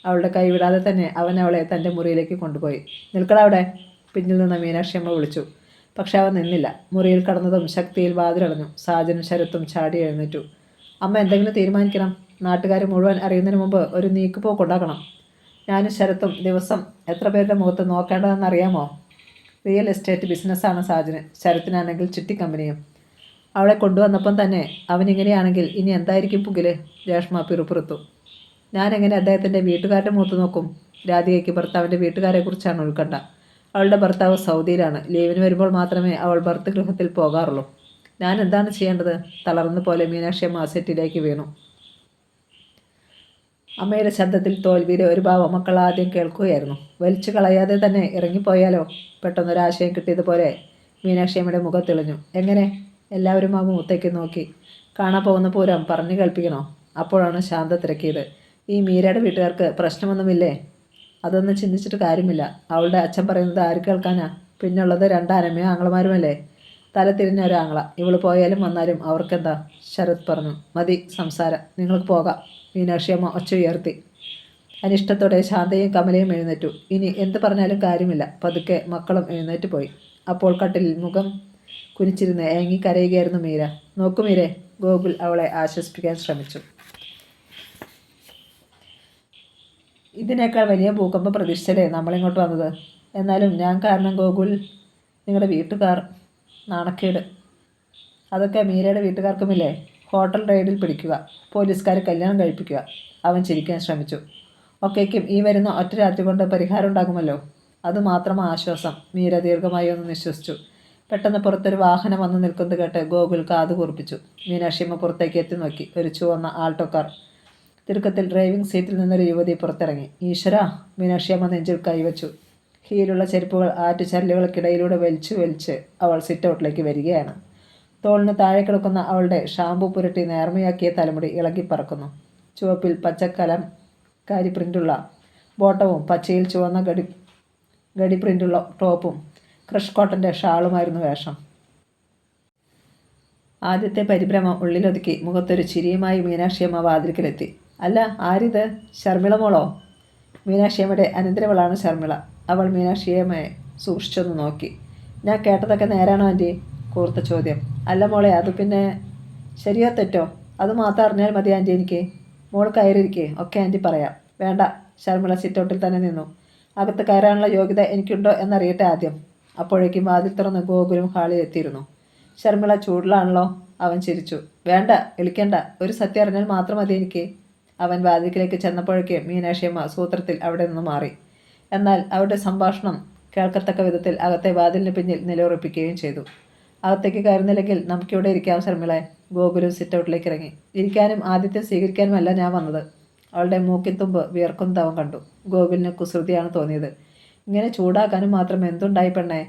അവളുടെ കൈവിടാതെ തന്നെ അവൻ അവളെ തൻ്റെ മുറിയിലേക്ക് കൊണ്ടുപോയി. നിൽക്കട അവിടെ, പിന്നിൽ നിന്ന് മീനാക്ഷി അമ്മ വിളിച്ചു. പക്ഷെ അവൻ നിന്നില്ല. മുറിയിൽ കടന്നതും ശക്തിയിൽ വാതിലടഞ്ഞു. സാജനും ശരത്തും ചാടി എഴുന്നേറ്റു. അമ്മ എന്തെങ്കിലും തീരുമാനിക്കണം. നാട്ടുകാർ മുഴുവൻ അറിയുന്നതിന് മുമ്പ് ഒരു നീക്കുപോക്കുണ്ടാക്കണം. ഞാനും ശരത്തും ദിവസം എത്ര പേരുടെ മുഖത്ത് നോക്കേണ്ടതെന്നറിയാമോ? റിയൽ എസ്റ്റേറ്റ് ബിസിനസ്സാണ് സാജന്. ശരത്തിനാണെങ്കിൽ ചിട്ടി കമ്പനിയും. അവളെ കൊണ്ടുവന്നപ്പം തന്നെ അവനിങ്ങനെയാണെങ്കിൽ ഇനി എന്തായിരിക്കും പുകില്? രേഷ്മ പിറുപിറുത്തു. ഞാനെങ്ങനെ അദ്ദേഹത്തിൻ്റെ വീട്ടുകാരുടെ മുഖത്ത് നോക്കും? രാധികയ്ക്ക് ഭർത്താവിൻ്റെ വീട്ടുകാരെക്കുറിച്ചാണ് ഉത്കണ്ഠ. അവളുടെ ഭർത്താവ് സൗദിയിലാണ്. ലീവിന് വരുമ്പോൾ മാത്രമേ അവൾ ഭർത്തൃഗൃഹത്തിൽ പോകാറുള്ളൂ. ഞാൻ എന്താണ് ചെയ്യേണ്ടത്? തളർന്ന പോലെ മീനാക്ഷി അമ്മ സെറ്റിലേക്ക് വീണു. അമ്മയുടെ ശബ്ദത്തിൽ തോൽവിയുടെ ഒരു ഭാവം മക്കൾ ആദ്യം കേൾക്കുകയായിരുന്നു. വലിച്ചു കളയാതെ തന്നെ ഇറങ്ങിപ്പോയാലോ? പെട്ടെന്നൊരാശയം കിട്ടിയതുപോലെ മീനാക്ഷിയമ്മയുടെ മുഖം തെളിഞ്ഞു. എങ്ങനെ? എല്ലാവരും ആ മുഖത്തേക്ക് നോക്കി. കാണാൻ പോകുന്ന പൂരം പറഞ്ഞു കേൾപ്പിക്കണോ? അപ്പോഴാണ് ശാന്ത തിരക്കിയത്. ഈ മീരയുടെ വീട്ടുകാർക്ക് പ്രശ്നമൊന്നുമില്ലേ? അതൊന്നും ചിന്തിച്ചിട്ട് കാര്യമില്ല. അവളുടെ അച്ഛൻ പറയുന്നത് ആര് കേൾക്കാനാ? പിന്നുള്ളത് 2 അനമ്മയും ആങ്ങളമാരുമല്ലേ? തല തിരിഞ്ഞ ഒരാങ്ങള. ഇവള് പോയാലും വന്നാലും അവർക്കെന്താ? ശരത് പറഞ്ഞു. മതി സംസാരം, നിങ്ങൾക്ക് പോകാം. മീനാക്ഷിയമ്മ ഒച്ച ഉയർത്തി. അനിഷ്ടത്തോടെ ശാന്തയും കമലയും എഴുന്നേറ്റു. ഇനി എന്ത് പറഞ്ഞാലും കാര്യമില്ല. പതുക്കെ മക്കളും എഴുന്നേറ്റ് പോയി. അപ്പോൾ കട്ടിലിൽ മുഖം കുനിച്ചിരുന്ന് ഏങ്ങി കരയുകയായിരുന്നു മീര. നോക്കൂ മീരെ, ഗോകുൽ അവളെ ആശ്വസിപ്പിക്കാൻ ശ്രമിച്ചു. ഇതിനേക്കാൾ വലിയ ഭൂകമ്പം പ്രതീക്ഷിച്ചല്ലേ നമ്മളിങ്ങോട്ട് വന്നത്. എന്നാലും ഞാൻ കാരണം ഗോകുൽ, നിങ്ങളുടെ വീട്ടുകാർ നാണക്കേട്. അതൊക്കെ മീരയുടെ വീട്ടുകാർക്കുമില്ലേ? ഹോട്ടൽ റെയ്ഡിൽ പിടിക്കുക, പോലീസുകാർ കല്യാണം കഴിപ്പിക്കുക. അവൻ ചിരിക്കാൻ ശ്രമിച്ചു. ഒക്കേക്കും ഈ വരുന്ന ഒറ്റ രാത്രി കൊണ്ട് പരിഹാരം ഉണ്ടാകുമല്ലോ. അതുമാത്രം ആശ്വാസം. മീര ദീർഘമായി ഒന്ന് നിശ്വസിച്ചു. പെട്ടെന്ന് പുറത്തൊരു വാഹനം വന്നു നിൽക്കുന്നത് കേട്ട് ഗോകുൽ കാതു കൂർപ്പിച്ചു. മീനാക്ഷിയമ്മ പുറത്തേക്ക് എത്തി നോക്കി. ഒരു ചുവന്ന ആൾട്ടോ കാർ. തിടുക്കത്തിൽ ഡ്രൈവിംഗ് സീറ്റിൽ നിന്നൊരു യുവതി പുറത്തിറങ്ങി. ഈശ്വര! മീനാക്ഷിയമ്മ നെഞ്ചിൽ കൈവച്ചു. ഹീലുള്ള ചെരുപ്പുകൾ ആറ്റുചരലുകൾക്കിടയിലൂടെ വലിച്ച് അവൾ സിറ്റൗട്ടിലേക്ക് വരികയാണ്. തോളിന് താഴെ കിടക്കുന്ന അവളുടെ ഷാമ്പു പുരട്ടി നേർമയാക്കിയ തലമുടി ഇളകിപ്പറക്കുന്നു. ചുവപ്പിൽ പച്ചക്കലംകാരി പ്രിൻ്റുള്ള ബോട്ടവും പച്ചയിൽ ചുവന്ന ഗടി പ്രിൻ്റുള്ള ടോപ്പും ക്രഷ് കോട്ടൻ്റെ ഷാളുമായിരുന്നു വേഷം. ആദ്യത്തെ പരിഭ്രമം ഉള്ളിലൊതുക്കി മുഖത്തൊരു ചിരിയുമായി മീനാക്ഷിയമ്മ വാതിൽക്കലെത്തി. അല്ല, ആരിത്? ശർമിള മോളോ? മീനാക്ഷിയമ്മയുടെ അനന്തരവളാണ് ശർമിള. അവൾ മീനാക്ഷിയമ്മയെ സൂക്ഷിച്ചൊന്ന് നോക്കി. ഞാൻ കേട്ടതൊക്കെ നേരാണോ ആൻറ്റി? കൂർത്ത ചോദ്യം. അല്ല മോളെ, അത് പിന്നെ ശരിയോ തെറ്റോ അത് മാത്രം അറിഞ്ഞാൽ മതി ആൻറ്റി എനിക്ക്. മോൾ കയറിയിരിക്കേ, ഒക്കെ ആൻറ്റി പറയാം. വേണ്ട. ശർമിള സിറ്റൗട്ടിൽ തന്നെ നിന്നു. അകത്ത് കയറാനുള്ള യോഗ്യത എനിക്കുണ്ടോ എന്നറിയട്ടെ ആദ്യം. അപ്പോഴേക്കും വാതിൽ തുറന്ന് ഗോകുലും ഹാളിൽ എത്തിയിരുന്നു. ശർമിള ചൂടിലാണല്ലോ. അവൻ ചിരിച്ചു. വേണ്ട, വിളിക്കണ്ട. ഒരു സത്യം അറിഞ്ഞാൽ മാത്രം മതി എനിക്ക്. അവൻ വാതിൽക്കിലേക്ക് ചെന്നപ്പോഴേക്ക് മീനാക്ഷിയമ്മ സൂത്രത്തിൽ അവിടെ നിന്ന് മാറി. എന്നാൽ അവരുടെ സംഭാഷണം കേൾക്കത്തക്ക വിധത്തിൽ അകത്തെ വാതിലിന് പിന്നിൽ നിലയുറപ്പിക്കുകയും ചെയ്തു. അകത്തേക്ക് കയറുന്നില്ലെങ്കിൽ നമുക്കിവിടെ ഇരിക്കാം ശർമിളെ. ഗോകുലും സിറ്റൗട്ടിലേക്ക് ഇറങ്ങി. ഇരിക്കാനും ആതിഥ്യം സ്വീകരിക്കാനുമല്ല ഞാൻ വന്നത്. അവളുടെ മൂക്കിൻ തുമ്പ് വിയർക്കുന്നത് അവൻ കണ്ടു. ഗോകുലിന് കുസൃതിയാണ് തോന്നിയത്. ഇങ്ങനെ ചൂടാക്കാനും മാത്രം എന്തുണ്ടായി പെണ്ണേ?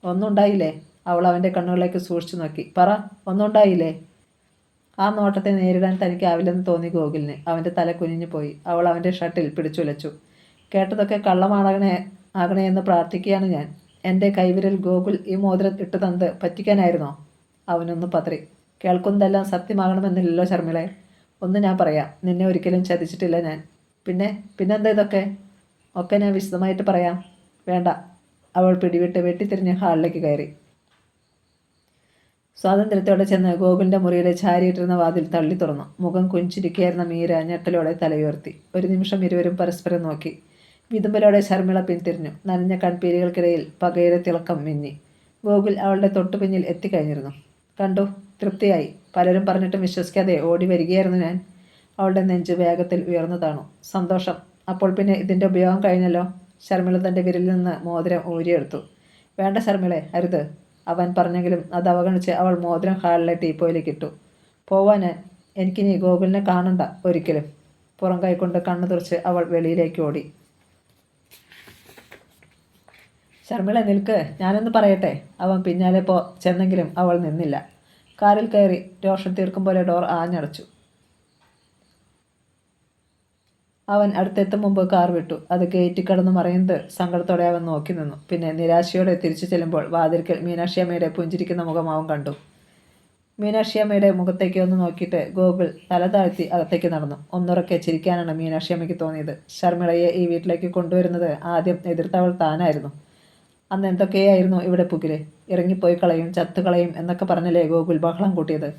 ഒന്നുണ്ടായില്ലേ? അവൾ അവൻ്റെ കണ്ണുകളിലേക്ക് സൂക്ഷിച്ചു നോക്കി. പറ, ഒന്നുണ്ടായില്ലേ? ആ നോട്ടത്തെ നേരിടാൻ തനിക്കാവില്ലെന്ന് തോന്നി ഗോകുലിന്. അവൻ്റെ തല കുനിഞ്ഞു പോയി. അവൾ അവൻ്റെ ഷർട്ടിൽ പിടിച്ചുലച്ചു. കേട്ടതൊക്കെ കള്ളമാകണേ എന്ന് പ്രാർത്ഥിക്കുകയാണ് ഞാൻ. എൻ്റെ കൈവിരൽ ഗോകുൽ ഈ മോതിരം ഇട്ടു തന്നത് പറ്റിക്കാനായിരുന്നോ? അവനൊന്ന് പതറി. കേൾക്കുന്നതെല്ലാം സത്യമാകണമെന്നില്ലല്ലോ ശർമിളെ. ഒന്ന് ഞാൻ പറയാം. നിന്നെ ഒരിക്കലും ചതിച്ചിട്ടില്ല ഞാൻ. പിന്നെന്താ ഇതൊക്കെ? ഒക്കെ ഞാൻ വിശദമായിട്ട് പറയാം. വേണ്ട. അവൾ പിടിവിട്ട് വെട്ടിത്തിരിഞ്ഞ് ഹാളിലേക്ക് കയറി. സ്വാതന്ത്ര്യത്തോടെ ചെന്ന് ഗോകുലിൻ്റെ മുറിയുടെ ചാരിയിട്ടിരുന്ന വാതിൽ തള്ളി തുറന്നു. മുഖം കുഞ്ചിരിക്കുകയായിരുന്ന മീര ഞെട്ടലോടെ തലയുയർത്തി. ഒരു നിമിഷം ഇരുവരും പരസ്പരം നോക്കി. വിതുമ്പലോടെ ശർമിള പിന്തിരിഞ്ഞു. നനഞ്ഞ കൺപീലികൾക്കിടയിൽ പകയുടെ തിളക്കം മിന്നി. ഗോകുൽ അവളുടെ തൊട്ടുപിന്നിൽ എത്തിക്കഴിഞ്ഞിരുന്നു. കണ്ടു, തൃപ്തിയായി. പലരും പറഞ്ഞിട്ടും വിശ്വസിക്കാതെ ഓടി വരികയായിരുന്നു ഞാൻ. അവളുടെ നെഞ്ച് വേഗത്തിൽ ഉയർന്നു താണു. സന്തോഷം. അപ്പോൾ പിന്നെ ഇതിൻ്റെ ഉപയോഗം കഴിഞ്ഞല്ലോ. ശർമിള തൻ്റെ വിരലിൽ നിന്ന് മോതിരം ഊരിയെടുത്തു. വേണ്ട ശർമിളെ, അരുത്. അവൻ പറഞ്ഞെങ്കിലും അത് അവഗണിച്ച് അവൾ മോതിരം ഹാളിലെ ടീപ്പോയിലേക്ക് ഇട്ടു. പോവാൻ എനിക്കിനി ഗോകുലിനെ കാണണ്ട ഒരിക്കലും. പുറം കൈക്കൊണ്ട് കണ്ണു തുറച്ച് അവൾ വെളിയിലേക്ക് ഓടി. ശർമിള നിൽക്ക്, ഞാനൊന്ന് പറയട്ടെ. അവൻ പിന്നാലെ ചെന്നെങ്കിലും അവൾ നിന്നില്ല. കാറിൽ കയറി രോഷം തീർക്കും പോലെ ഡോർ ആഞ്ഞടച്ചു. അവൻ അടുത്തെത്തും മുമ്പ് കാർ വിട്ടു. അത് ഗേറ്റ് കടന്നു മറയുന്നത് സങ്കടത്തോടെ അവൻ നോക്കി നിന്നു. പിന്നെ നിരാശയോടെ തിരിച്ചു ചെല്ലുമ്പോൾ വാതിൽക്കൽ മീനാക്ഷിയമ്മയുടെ പുഞ്ചിരിക്കുന്ന മുഖം അവൻ കണ്ടു. മീനാക്ഷിയമ്മയുടെ മുഖത്തേക്ക് ഒന്ന് നോക്കിയിട്ട് ഗോകുൽ തല താഴ്ത്തി അകത്തേക്ക് നടന്നു. ഒന്നുറക്കെ ചിരിക്കാനാണ് മീനാക്ഷിയമ്മയ്ക്ക് തോന്നിയത്. ശർമിളയെ ഈ വീട്ടിലേക്ക് കൊണ്ടുവരുന്നത് ആദ്യം എതിർത്തവൾ താനായിരുന്നു. അന്ന് എന്തൊക്കെയായിരുന്നു ഇവിടെ പുകില്. ഇറങ്ങിപ്പോയി കളയും, ചത്തുകളയും എന്നൊക്കെ പറഞ്ഞല്ലേ ഗോകുൽ ബഹളം കൂട്ടിയത്.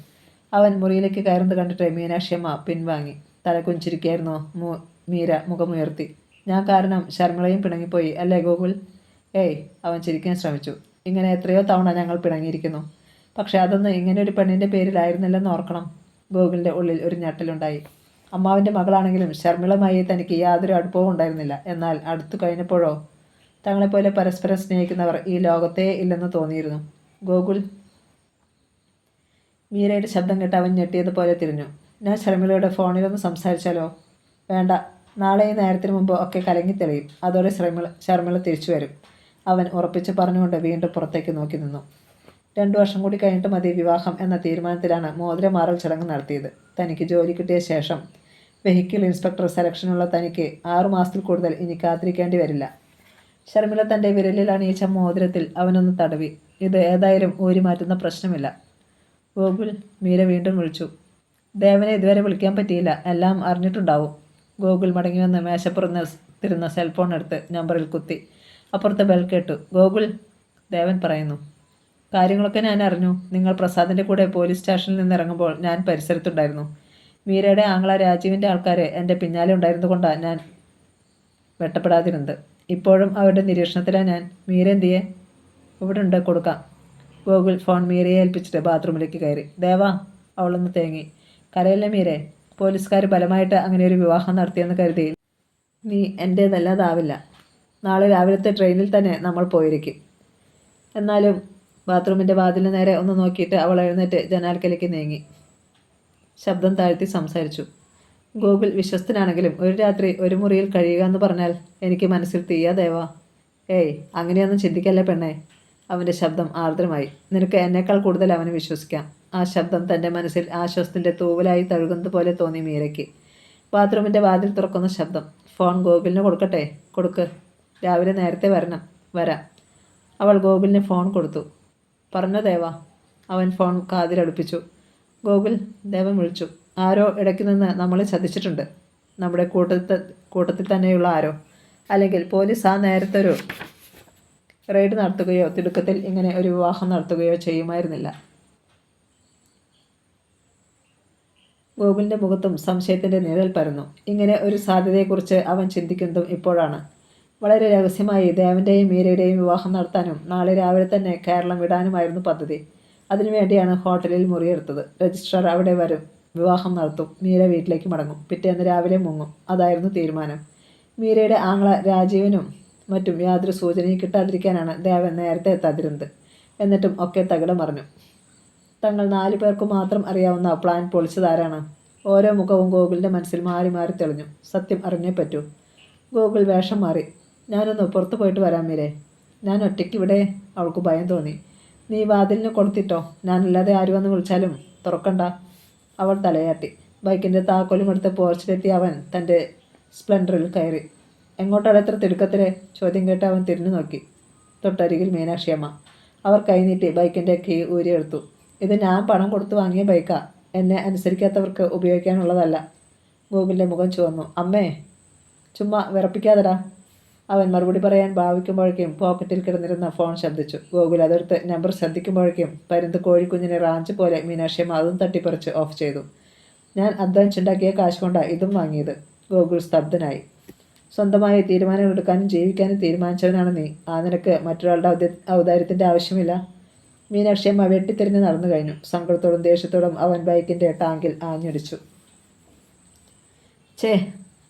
അവൻ മുറിയിലേക്ക് കയറുന്നത് കണ്ടിട്ട് മീനാക്ഷിയമ്മ പിൻവാങ്ങി. തല കുഞ്ചിരിക്കായിരുന്നു മീര മുഖമുയർത്തി. ഞാൻ കാരണം ശർമിളയും പിണങ്ങിപ്പോയി അല്ലേ ഗോകുൽ? ഏയ്, അവൻ ചിരിക്കാൻ ശ്രമിച്ചു. ഇങ്ങനെ എത്രയോ തവണ ഞങ്ങൾ പിണങ്ങിയിരിക്കുന്നു. പക്ഷെ അതൊന്നും ഇങ്ങനെ ഒരു പെണ്ണിൻ്റെ പേരിലായിരുന്നില്ലെന്ന് ഓർക്കണം. ഗോകുലിൻ്റെ ഉള്ളിൽ ഒരു ഞെട്ടലുണ്ടായി. അമ്മാവിൻ്റെ മകളാണെങ്കിലും ശർമിളമായി തനിക്ക് യാതൊരു അടുപ്പവും ഉണ്ടായിരുന്നില്ല. എന്നാൽ അടുത്തു കഴിഞ്ഞപ്പോഴോ തങ്ങളെപ്പോലെ പരസ്പരം സ്നേഹിക്കുന്നവർ ഈ ലോകത്തേ ഇല്ലെന്ന് തോന്നിയിരുന്നു. ഗോകുൽ, മീരയുടെ ശബ്ദം കേട്ട് അവൻ ഞെട്ടിയതുപോലെ തിരിഞ്ഞു. ഞാൻ ശർമിളയുടെ ഫോണിലൊന്ന് സംസാരിച്ചാലോ? വേണ്ട, നാളെ ഈ നേരത്തിന് മുമ്പ് ഒക്കെ കലങ്ങി തെളിയും. അതോടെ ശർമിള തിരിച്ചു വരും, അവൻ ഉറപ്പിച്ച് പറഞ്ഞുകൊണ്ട് വീണ്ടും പുറത്തേക്ക് നോക്കി നിന്നു. 2 വർഷം കൂടി കഴിഞ്ഞിട്ട് മതി വിവാഹം എന്ന തീരുമാനത്തിലാണ് മോതിരമാറൽ ചടങ്ങ് നടത്തിയത്. തനിക്ക് ജോലി കിട്ടിയ ശേഷം വെഹിക്കിൾ ഇൻസ്പെക്ടർ സെലക്ഷനുള്ള തനിക്ക് 6 മാസത്തിൽ കൂടുതൽ ഇനി കാത്തിരിക്കേണ്ടി വരില്ല. ശർമിള തൻ്റെ വിരലിൽ അണിയിച്ച മോതിരത്തിൽ അവനൊന്ന് തടവി. ഇത് ഏതായാലും ഊരി മാറ്റുന്ന പ്രശ്നമില്ല. ഗോകുൽ, മീര വീണ്ടും വിളിച്ചു. ദേവനെ ഇതുവരെ വിളിക്കാൻ പറ്റിയില്ല, എല്ലാം അറിഞ്ഞിട്ടുണ്ടാവും. ഗോകുൽ മടങ്ങി വന്ന് മേശപ്പുറത്തിരുന്ന സെൽഫോൺ എടുത്ത് നമ്പറിൽ കുത്തി. അപ്പുറത്തെ ബെൽ കേട്ടു. ഗോകുൽ, ദേവൻ പറയുന്നു. കാര്യങ്ങളൊക്കെ ഞാൻ അറിഞ്ഞു. നിങ്ങൾ പ്രസാദിൻ്റെ കൂടെ പോലീസ് സ്റ്റേഷനിൽ നിന്ന് ഇറങ്ങുമ്പോൾ ഞാൻ പരിസരത്തുണ്ടായിരുന്നു. മീരയുടെ ആങ്ങള രാജീവിൻ്റെ ആൾക്കാർ എൻ്റെ പിന്നാലെ ഉണ്ടായിരുന്നുകൊണ്ടാണ് ഞാൻ വെട്ടപ്പെടാതിരുന്നത്. ഇപ്പോഴും അവരുടെ നിരീക്ഷണത്തിലാണ് ഞാൻ. മീര എന്തിയെ? ഇവിടെ ഉണ്ട്, കൊടുക്കാം. ഗോകുൽ ഫോൺ മീരയെ ഏൽപ്പിച്ചിട്ട് ബാത്റൂമിലേക്ക് കയറി. ദേവാ, അവളൊന്ന് തേങ്ങി. കരയല്ലേ മീരെ, പോലീസുകാർ ബലമായിട്ട് അങ്ങനെ ഒരു വിവാഹം നടത്തിയെന്ന് കരുതി നീ എൻ്റേതല്ലാതാവില്ല. നാളെ രാവിലത്തെ ട്രെയിനിൽ തന്നെ നമ്മൾ പോയിരിക്കും. എന്നാലും ബാത്റൂമിൻ്റെ വാതിലിന് നേരെ ഒന്ന് നോക്കിയിട്ട് അവൾ എഴുന്നേറ്റ് ജനാൽക്കലേക്ക് നീങ്ങി. ശബ്ദം താഴ്ത്തി സംസാരിച്ചു. ഗോകുൽ വിശ്വസ്തനാണെങ്കിലും ഒരു രാത്രി ഒരു മുറിയിൽ കഴിയുക എന്ന് പറഞ്ഞാൽ എനിക്ക് മനസ്സിൽ തീയാ ദേവാ. ഏയ്, അങ്ങനെയൊന്നും ചിന്തിക്കല്ലേ പെണ്ണേ. അവൻ്റെ ശബ്ദം ആർദ്രമായി. നിനക്ക് എന്നേക്കാൾ കൂടുതൽ അവനെ വിശ്വസിക്കാം. ആ ശബ്ദം തൻ്റെ മനസ്സിൽ ആശ്വാസത്തിൻ്റെ തൂവലായി തഴുകുന്നത് പോലെ തോന്നി മീരയ്ക്ക്. ബാത്റൂമിൻ്റെ വാതിൽ തുറക്കുന്ന ശബ്ദം. ഫോൺ ഗോകുലിന് കൊടുക്കട്ടെ? കൊടുക്ക്. രാവിലെ നേരത്തെ വരാം. അവൾ ഗോകുലിന് ഫോൺ കൊടുത്തു. പറഞ്ഞോ ദേവാ. അവൻ ഫോൺ കാതിലടുപ്പിച്ചു. ഗോകുൽ, ദേവൻ വിളിച്ചു. ആരോ ഇടയ്ക്ക് നിന്ന് നമ്മളെ ചതിച്ചിട്ടുണ്ട്. നമ്മുടെ കൂട്ടത്തിൽ തന്നെയുള്ള ആരോ. അല്ലെങ്കിൽ പോലീസ് ആ നേരത്തെ ഒരു റെയ്ഡ് നടത്തുകയോ തിടുക്കത്തിൽ ഇങ്ങനെ ഒരു വിവാഹം നടത്തുകയോ ചെയ്യുമായിരുന്നില്ല. ഗോകുലിൻ്റെ മുഖത്തും സംശയത്തിൻ്റെ നിഴൽ പരന്നു. ഇങ്ങനെ ഒരു സാധ്യതയെക്കുറിച്ച് അവൻ ചിന്തിക്കുന്നതും ഇപ്പോഴാണ്. വളരെ രഹസ്യമായി ദേവൻ്റെയും മീരയുടെയും വിവാഹം നടത്താനും നാളെ രാവിലെ തന്നെ കേരളം വിടാനുമായിരുന്നു പദ്ധതി. അതിനുവേണ്ടിയാണ് ഹോട്ടലിൽ മുറിയെടുത്തത്. രജിസ്ട്രാർ അവിടെ വരും, വിവാഹം നടത്തും, മീര വീട്ടിലേക്ക് മടങ്ങും, പിറ്റേന്ന് രാവിലെ മുങ്ങും. അതായിരുന്നു തീരുമാനം. മീരയുടെ ആങ്ങള രാജീവനും മറ്റും യാതൊരു സൂചനയും കിട്ടാതിരിക്കാനാണ് ദേവൻ നേരത്തെ എത്താതിരുന്നത്. എന്നിട്ടും ഒക്കെ തകിടം മറിഞ്ഞു. തങ്ങൾ 4 പേർക്ക് മാത്രം അറിയാവുന്ന പ്ലാൻ പൊളിച്ചതാരാണ്? ഓരോ മുഖവും ഗോകുലിൻ്റെ മനസ്സിൽ മാറി മാറി തെളിഞ്ഞു. സത്യം അറിഞ്ഞേ പറ്റൂ. ഗോകുൽ വേഷം മാറി. ഞാനൊന്ന് പുറത്തു പോയിട്ട് വരാം മീരെ. ഞാൻ ഒറ്റയ്ക്ക് ഇവിടെ. അവൾക്ക് ഭയം തോന്നി. നീ വാതിലിന് കൊടുത്തിട്ടോ, ഞാനല്ലാതെ ആര് വന്ന് വിളിച്ചാലും തുറക്കണ്ട. അവൾ തലയാട്ടി. ബൈക്കിൻ്റെ താക്കോലും എടുത്ത് പോർച്ചിലെത്തി അവൻ തൻ്റെ സ്പ്ലെൻഡറിൽ കയറി. എങ്ങോട്ടാണ് എത്ര തിടുക്കത്തിലെ? ചോദ്യം കേട്ട് അവൻ തിരിഞ്ഞു നോക്കി. തൊട്ടരികിൽ മീനാക്ഷിയമ്മ. അവർ കൈനീട്ടി ബൈക്കിൻ്റെ കീ ഊരിയെടുത്തു. ഇത് ഞാൻ പണം കൊടുത്തു വാങ്ങിയ ബൈക്കാ, എന്നെ അനുസരിക്കാത്തവർക്ക് ഉപയോഗിക്കാനുള്ളതല്ല. ഗോകുലിൻ്റെ മുഖം ചുവന്നു. അമ്മേ, ചുമ്മാ വിറപ്പിക്കാതെടാ. അവൻ മറുപടി പറയാൻ ഭാവിക്കുമ്പോഴേക്കും പോക്കറ്റിൽ കിടന്നിരുന്ന ഫോൺ ശബ്ദിച്ചു. ഗോകുൽ അതെടുത്ത് നമ്പർ ശ്രദ്ധിക്കുമ്പോഴേക്കും പരുന്ത് കോഴിക്കുഞ്ഞിനെ റാഞ്ച് പോലെ മീനാക്ഷിയമ്മ അതും തട്ടിപ്പറിച്ച് ഓഫ് ചെയ്തു. ഞാൻ അധ്വാനിച്ചുണ്ടാക്കിയ കാശ് കൊണ്ടാണ് ഇതും വാങ്ങിയത്. ഗോകുൽ സ്തബ്ധനായി. സ്വന്തമായി തീരുമാനങ്ങൾ എടുക്കാനും ജീവിക്കാനും തീരുമാനിച്ചവനാണ് നീ. ആ നിനക്ക് മറ്റൊരാളുടെ ഔദാര്യത്തിൻ്റെ ആവശ്യമില്ല. മീനാക്ഷിയമ്മ വെട്ടിത്തിരിഞ്ഞ് നടന്നു കഴിഞ്ഞു. സങ്കടത്തോടും ദേഷ്യത്തോടും അവൻ ബൈക്കിൻ്റെ ടാങ്കിൽ ആഞ്ഞടിച്ചു.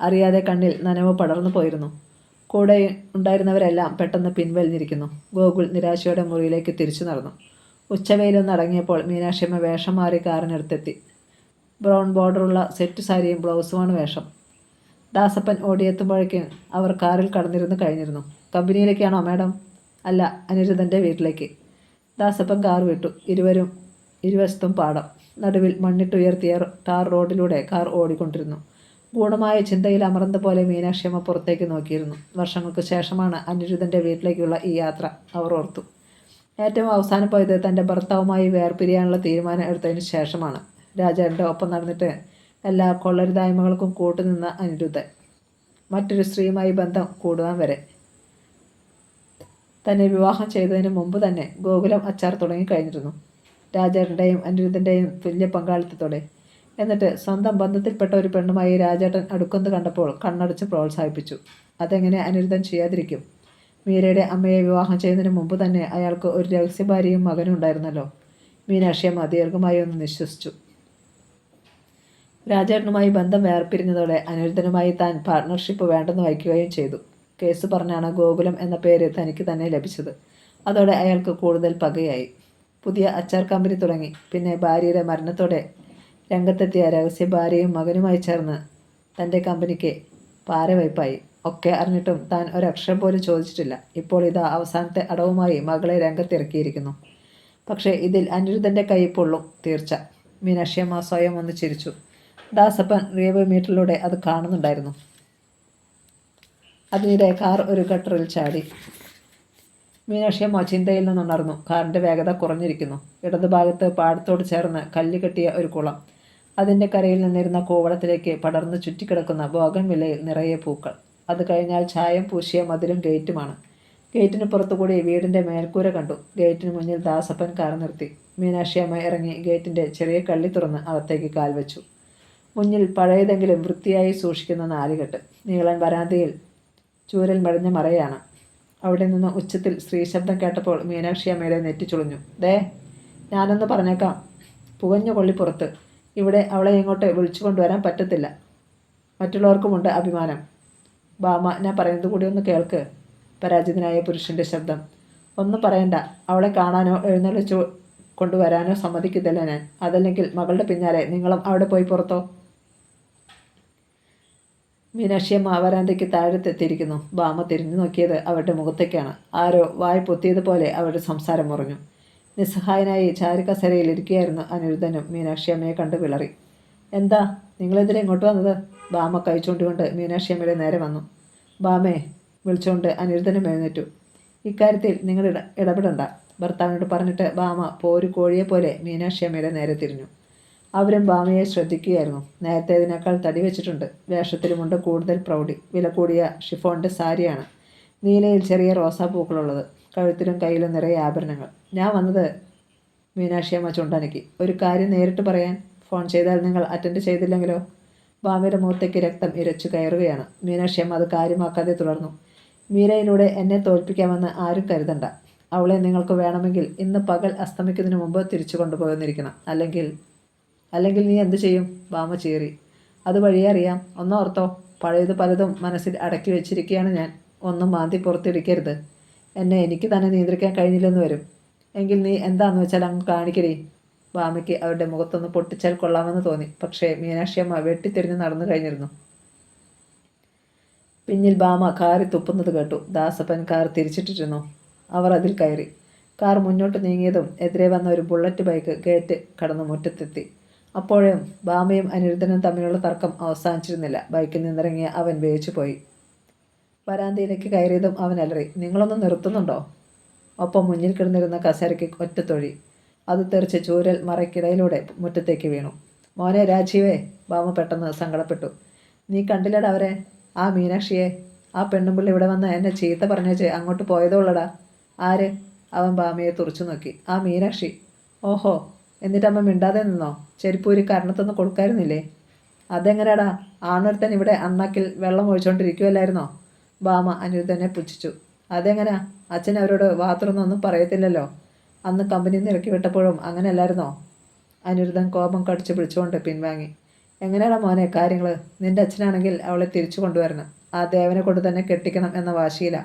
അറിയാതെ കണ്ണിൽ നനവ് പടർന്നു പോയിരുന്നു. കൂടെ ഉണ്ടായിരുന്നവരെല്ലാം പെട്ടെന്ന് പിൻവലിഞ്ഞിരിക്കുന്നു. ഗോകുൽ നിരാശയോടെ മുറിയിലേക്ക് തിരിച്ചു നടന്നു. ഉച്ചവെയിലൊന്ന് അടങ്ങിയപ്പോൾ മീനാക്ഷിയമ്മ വേഷം മാറി കാറിനടുത്തെത്തി. ബ്രൗൺ ബോർഡറുള്ള സെറ്റ് സാരിയും ബ്ലൗസുമാണ് വേഷം. ദാസപ്പൻ ഓടിയെത്തുമ്പോഴേക്കും അവർ കാറിൽ കടന്നിരുന്ന് കഴിഞ്ഞിരുന്നു. കമ്പനിയിലേക്കാണോ മാഡം? അല്ല, അനിരുദ്ധൻ്റെ വീട്ടിലേക്ക്. ദാസപ്പൻ കാർ വിട്ടു. ഇരുവശത്തും പാടം. നടുവിൽ മണ്ണിട്ടുയർത്തിയ ടാർ റോഡിലൂടെ കാർ ഓടിക്കൊണ്ടിരുന്നു. ഗൂഢമായ ചിന്തയിൽ അമർന്ന പോലെ മീനാക്ഷിയമ്മ പുറത്തേക്ക് നോക്കിയിരുന്നു. വർഷങ്ങൾക്ക് ശേഷമാണ് അനിരുദ്ധൻ്റെ വീട്ടിലേക്കുള്ള ഈ യാത്ര. അവർ ഓർത്തു. ഏറ്റവും അവസാനം പോയത് തൻ്റെ ഭർത്താവുമായി വേർപിരിയാനുള്ള തീരുമാനം എടുത്തതിന് ശേഷമാണ്. രാജേട്ടൻ്റെ ഒപ്പം നടന്നിട്ട് എല്ലാ കൊള്ളരുതായ്മകൾക്കും കൂട്ടുനിന്ന അനിരുദ്ധൻ മറ്റൊരു സ്ത്രീയുമായി ബന്ധം കൂടുവാൻ വരെ. തന്നെ വിവാഹം ചെയ്തതിന് മുമ്പ് തന്നെ ഗോകുലം അച്ചാർ തുടങ്ങിക്കഴിഞ്ഞിരുന്നു. രാജേട്ടൻ്റെയും അനിരുദ്ധൻ്റെയും തുല്യ പങ്കാളിത്തത്തോടെ. എന്നിട്ട് സ്വന്തം ബന്ധത്തിൽപ്പെട്ട ഒരു പെണ്ണുമായി രാജേട്ടൻ അടുക്കുന്നത് കണ്ടപ്പോൾ കണ്ണടച്ച് പ്രോത്സാഹിപ്പിച്ചു. അതെങ്ങനെ അനിരുദ്ധൻ ചെയ്യാതിരിക്കും? മീരയുടെ അമ്മയെ വിവാഹം ചെയ്യുന്നതിന് മുമ്പ് തന്നെ അയാൾക്ക് ഒരു രഹസ്യഭാര്യയും മകനും ഉണ്ടായിരുന്നല്ലോ. മീനാക്ഷിയമ്മ ദീർഘമായി ഒന്ന് നിശ്വസിച്ചു. രാജേട്ടനുമായി ബന്ധം വേർപിരിഞ്ഞതോടെ അനിരുദ്ധനുമായി താൻ പാർട്ട്ണർഷിപ്പ് വേണ്ടെന്ന് വയ്ക്കുകയും ചെയ്തു. കേസ് പറഞ്ഞാണ് ഗോകുലം എന്ന പേര് തനിക്ക് തന്നെ ലഭിച്ചത്. അതോടെ അയാൾക്ക് കൂടുതൽ പകയായി. പുതിയ അച്ചാർ കമ്പനി തുടങ്ങി. പിന്നെ ഭാര്യയുടെ മരണത്തോടെ രംഗത്തെത്തിയ രഹസ്യ ഭാര്യയും മകനുമായി ചേർന്ന് തൻ്റെ കമ്പനിക്ക് പാരവയ്പായി. ഒക്കെ അറിഞ്ഞിട്ടും താൻ ഒരക്ഷരം പോലും ചോദിച്ചിട്ടില്ല. ഇപ്പോൾ ഇതാ അവസാനത്തെ അടവുമായി മകളെ രംഗത്തിറക്കിയിരിക്കുന്നു. പക്ഷേ ഇതിൽ അനിരുദ്ധൻ്റെ കൈ പൊള്ളും തീർച്ച. മീനാക്ഷിയമ്മ സ്വയം ഒന്ന് ചിരിച്ചു. ദാസപ്പൻ റിയവ് മീറ്ററിലൂടെ അത് കാണുന്നുണ്ടായിരുന്നു. അതിനിടെ കാർ ഒരു ഗട്ടറിൽ ചാടി. മീനാക്ഷിയമ്മ ചിന്തയിൽ നിന്നുണർന്നു. കാറിൻ്റെ വേഗത കുറഞ്ഞിരിക്കുന്നു. ഇടതുഭാഗത്ത് പാടത്തോട് ചേർന്ന് കല്ല് കെട്ടിയ ഒരു കുളം. അതിൻ്റെ കരയിൽ നിന്നിരുന്ന കൂവളത്തിലേക്ക് പടർന്ന് ചുറ്റിക്കിടക്കുന്ന ബോഗൺവില്ലയിൽ നിറയെ പൂക്കൾ. അത് കഴിഞ്ഞാൽ ചായം പൂശിയ മതിലും ഗേറ്റുമാണ്. ഗേറ്റിന് പുറത്തുകൂടി വീടിൻ്റെ മേൽക്കൂര കണ്ടു. ഗേറ്റിന് മുന്നിൽ ദാസപ്പൻ കാർ നിർത്തി. മീനാക്ഷിയമ്മ ഇറങ്ങി ഗേറ്റിൻ്റെ ചെറിയ കള്ളി തുറന്ന് അകത്തേക്ക് കാൽവെച്ചു. മുന്നിൽ പഴയതെങ്കിലും വൃത്തിയായി സൂക്ഷിക്കുന്ന നാലുകെട്ട്. നീളൻ വരാന്തയിൽ ചൂരൽ മഴഞ്ഞ മറയാണ്. അവിടെ നിന്ന് ഉച്ചത്തിൽ സ്ത്രീശബ്ദം കേട്ടപ്പോൾ മീനാക്ഷിയമ്മയുടെ നെറ്റി ചുളിഞ്ഞു. ദേ, ഞാനൊന്ന് പറഞ്ഞേക്കാം. പുകഞ്ഞു കൊള്ളി പുറത്ത്. ഇവിടെ അവളെ ഇങ്ങോട്ട് വിളിച്ചു കൊണ്ടുവരാൻ പറ്റത്തില്ല. മറ്റുള്ളവർക്കുമുണ്ട് അഭിമാനം. ബാമ, ഞാൻ പറയുന്നത് കൂടി ഒന്ന് കേൾക്ക്. പരാജിതനായ പുരുഷൻ്റെ ശബ്ദം. ഒന്നും പറയണ്ട. അവളെ കാണാനോ എഴുന്നള്ളിച്ചു കൊണ്ടുവരാനോ സമ്മതിക്കത്തില്ല ഞാൻ. അതല്ലെങ്കിൽ മകളുടെ പിന്നാലെ നിങ്ങളും അവിടെ പോയി പുറത്തോ. മീനാക്ഷിയമ്മ വരാന്തയ്ക്ക് താഴത്തെത്തിയിരിക്കുന്നു. ബാമ തിരിഞ്ഞു നോക്കിയത് അവരുടെ മുഖത്തേക്കാണ്. ആരോ വായ് പൊത്തിയതുപോലെ അവരുടെ സംസാരം മുറിഞ്ഞു. നിസ്സഹായനായി ചാരുകസരയിൽ ഇരിക്കുകയായിരുന്നു അനിരുദ്ധനും. മീനാക്ഷിയമ്മയെ കണ്ട് വിളറി. എന്താ നിങ്ങളെതിരെ ഇങ്ങോട്ട് വന്നത്? ബാമ കൈ ചൂണ്ടിക്കൊണ്ട് മീനാക്ഷിയമ്മയുടെ നേരെ വന്നു. ബാമേ വിളിച്ചുകൊണ്ട് അനിരുദ്ധനും എഴുന്നേറ്റു. ഇക്കാര്യത്തിൽ നിങ്ങൾ ഇടപെടണ്ട, ഭർത്താവിനോട് പറഞ്ഞിട്ട് ബാമ പോരു കോഴിയെപ്പോലെ മീനാക്ഷിയമ്മയുടെ നേരെ തിരിഞ്ഞു. അവരും ബാമയെ ശ്രദ്ധിക്കുകയായിരുന്നു. നേരത്തേതിനേക്കാൾ തടി വെച്ചിട്ടുണ്ട്. വേഷത്തിലുമുണ്ട് കൂടുതൽ പ്രൗഢി. വില കൂടിയ ഷിഫോണിൻ്റെ സാരിയാണ്. നീലയിൽ ചെറിയ റോസാപ്പൂക്കളുള്ളത്. കഴുത്തിലും കയ്യിലും നിറയെ ആഭരണങ്ങൾ. ഞാൻ വന്നത്, മീനാക്ഷിയമ്മ ചുണ്ടനക്കി, ഒരു കാര്യം നേരിട്ട് പറയാൻ. ഫോൺ ചെയ്താൽ നിങ്ങൾ അറ്റൻഡ് ചെയ്തില്ലെങ്കിലോ? ബാമയുടെ മുഖത്തേക്ക് രക്തം ഇരച്ചു കയറുകയാണ്. മീനാക്ഷിയമ്മ അത് കാര്യമാക്കാതെ തുടർന്നു. മീരയിലൂടെ എന്നെ തോൽപ്പിക്കാമെന്ന് ആരും കരുതണ്ട. അവളെ നിങ്ങൾക്ക് വേണമെങ്കിൽ ഇന്ന് പകൽ അസ്തമിക്കുന്നതിന് മുമ്പ് തിരിച്ചു കൊണ്ടുപോകുന്നിരിക്കണം. അല്ലെങ്കിൽ നീ എന്തു ചെയ്യും? ബാമ ചീറി. അത് വഴിയേ അറിയാം. ഒന്നോർത്തോ, പഴയത് പലതും മനസ്സിൽ അടക്കി വെച്ചിരിക്കുകയാണ് ഞാൻ. ഒന്നും മാന്തി പുറത്തിടിക്കരുത്. എന്നെ എനിക്ക് തന്നെ നിയന്ത്രിക്കാൻ കഴിഞ്ഞില്ലെന്ന് വരും. എങ്കിൽ നീ എന്താന്ന് വെച്ചാൽ അങ്ങ് കാണിക്കടി. ബാമയ്ക്ക് അവരുടെ മുഖത്തൊന്ന് പൊട്ടിച്ചാൽ കൊള്ളാമെന്ന് തോന്നി. പക്ഷേ മീനാക്ഷിയമ്മ വെട്ടിത്തിരിഞ്ഞ് നടന്നു കഴിഞ്ഞിരുന്നു. പിന്നിൽ ബാമ കാറി തുപ്പുന്നത് കേട്ടു. ദാസപ്പൻ കാർ തിരിച്ചിട്ടിരുന്നു. അവർ അതിൽ കയറി. കാർ മുന്നോട്ട് നീങ്ങിയതും എതിരെ വന്ന ഒരു ബുള്ളറ്റ് ബൈക്ക് ഗേറ്റ് കടന്ന് മുറ്റത്തെത്തി. അപ്പോഴും ബാമയും അനിരുദ്ധനും തമ്മിലുള്ള തർക്കം അവസാനിച്ചിരുന്നില്ല. ബൈക്കിൽ നിന്നിറങ്ങിയ അവൻ വേച്ചുപോയി. വരാന്തയിലേക്ക് കയറിയതും അവൻ അലറി. നിങ്ങളൊന്ന് നിർത്തുന്നുണ്ടോ? ഒപ്പം മുന്നിൽ കിടന്നിരുന്ന കസേരയ്ക്ക് ഒറ്റത്തൊഴി. അത് തെറിച്ച് ചൂരൽ മറയ്ക്കിടയിലൂടെ മുറ്റത്തേക്ക് വീണു. മോനെ രാജീവേ, ബാമ പെട്ടെന്ന് സങ്കടപ്പെട്ടു. നീ കണ്ടില്ലടാ അവരെ, ആ മീനാക്ഷിയെ? ആ പെണ്ണുമ്പിള്ളി ഇവിടെ വന്ന് എന്നെ ചീത്ത പറഞ്ഞേച്ച് അങ്ങോട്ട് പോയതോളടാ. ആര്? അവൻ ബാമയെ തുറച്ചു നോക്കി. ആ മീനാക്ഷി. ഓഹോ, എന്നിട്ടമ്മ മിണ്ടാതെ നിന്നോ? ചെരുപ്പൂരി കരണത്തൊന്ന് കൊടുക്കായിരുന്നില്ലേ? അതെങ്ങനെയാടാ? ആണൊരുത്തൻ ഇവിടെ അണ്ണാക്കിൽ വെള്ളം ഒഴിച്ചുകൊണ്ടിരിക്കുമല്ലായിരുന്നോ? ബാമ അനിരുദ്ധനെ പുച്ഛിച്ചു. അതെങ്ങനെയാ? അച്ഛൻ അവരോട് വാത്തുറന്നൊന്നും പറയത്തില്ലല്ലോ. അന്ന് കമ്പനിയിൽ നിന്ന് ഇറക്കി വിട്ടപ്പോഴും അങ്ങനെ അല്ലായിരുന്നോ? അനിരുദ്ധൻ കോപം കടിച്ചു പിടിച്ചുകൊണ്ട് പിൻവാങ്ങി. എങ്ങനെയാടാ മോനെ കാര്യങ്ങൾ? നിന്റെ അച്ഛനാണെങ്കിൽ അവളെ തിരിച്ചു കൊണ്ടുവരണം. ആ ദേവനെ കൊണ്ട് തന്നെ കെട്ടിക്കണം എന്ന വാശിയില.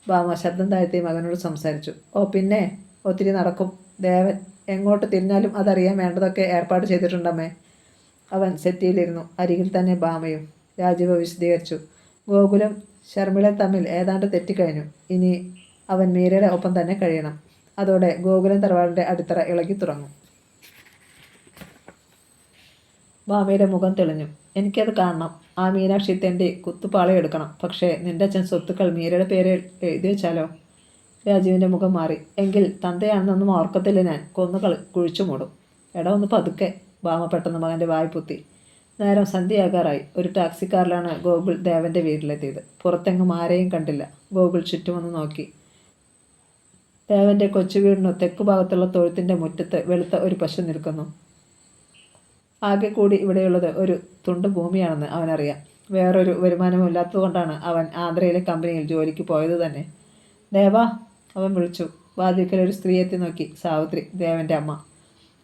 ബാമ ശബ്ദം താഴ്ത്തി മകനോട് സംസാരിച്ചു. ഓ പിന്നെ, ഒത്തിരി നടക്കും. ദേവൻ എങ്ങോട്ട് തിരിഞ്ഞാലും അതറിയാൻ വേണ്ടതൊക്കെ ഏർപ്പാട് ചെയ്തിട്ടുണ്ടമ്മേ. അവൻ സെറ്റിയിലിരുന്നു. അരികിൽ തന്നെ ബാമയും. രാജീവ് വിശദീകരിച്ചു. ഗോകുലും ശർമിളയും തമ്മിൽ ഏതാണ്ട് തെറ്റിക്കഴിഞ്ഞു. ഇനി അവൻ മീരയുടെ ഒപ്പം തന്നെ കഴിയണം. അതോടെ ഗോകുലം തറവാടിൻ്റെ അടിത്തറ ഇളകി തുടങ്ങും. ബാമയുടെ മുഖം തെളിഞ്ഞു. എനിക്കത് കാണണം. ആ മീനാക്ഷി തെണ്ടി കുത്തുപാളയെടുക്കണം. പക്ഷേ നിന്റെ അച്ഛൻ സ്വത്തുക്കൾ മീരയുടെ പേരിൽ എഴുതി വെച്ചാലോ? രാജീവിൻ്റെ മുഖം മാറി. എങ്കിൽ തന്തയാണെന്നൊന്നും ഓർക്കത്തില്ല ഞാൻ. കുഴിച്ചു മൂടും. എടാ ഒന്ന് പതുക്കെ. ഭാമ പെട്ടെന്ന് മകൻ്റെ വായ്പുത്തി. നേരം സന്ധ്യയാകാറായി. ഒരു ടാക്സിക്കാറിലാണ് ഗോകുൽ ദേവൻ്റെ വീട്ടിലെത്തിയത്. പുറത്തെങ്ങും ആരെയും കണ്ടില്ല. ഗോകുൽ ചുറ്റുമൊന്ന് നോക്കി. ദേവൻ്റെ കൊച്ചു വീടിനു തെക്കുഭാഗത്തുള്ള തൊഴുത്തിൻ്റെ മുറ്റത്ത് വെളുത്ത ഒരു പശു നിൽക്കുന്നു. ആകെ കൂടി ഇവിടെയുള്ളത് ഒരു തുണ്ട് ഭൂമിയാണെന്ന് അവനറിയാം. വേറൊരു വരുമാനവും ഇല്ലാത്തതുകൊണ്ടാണ് അവൻ ആന്ധ്രയിലെ കമ്പനിയിൽ ജോലിക്ക് പോയത് തന്നെ. ദേവാ, അവൻ വിളിച്ചു. വാതിൽക്കൽ ഒരു സ്ത്രീ എത്തി നോക്കി. സാവിത്രി, ദേവൻ്റെ അമ്മ.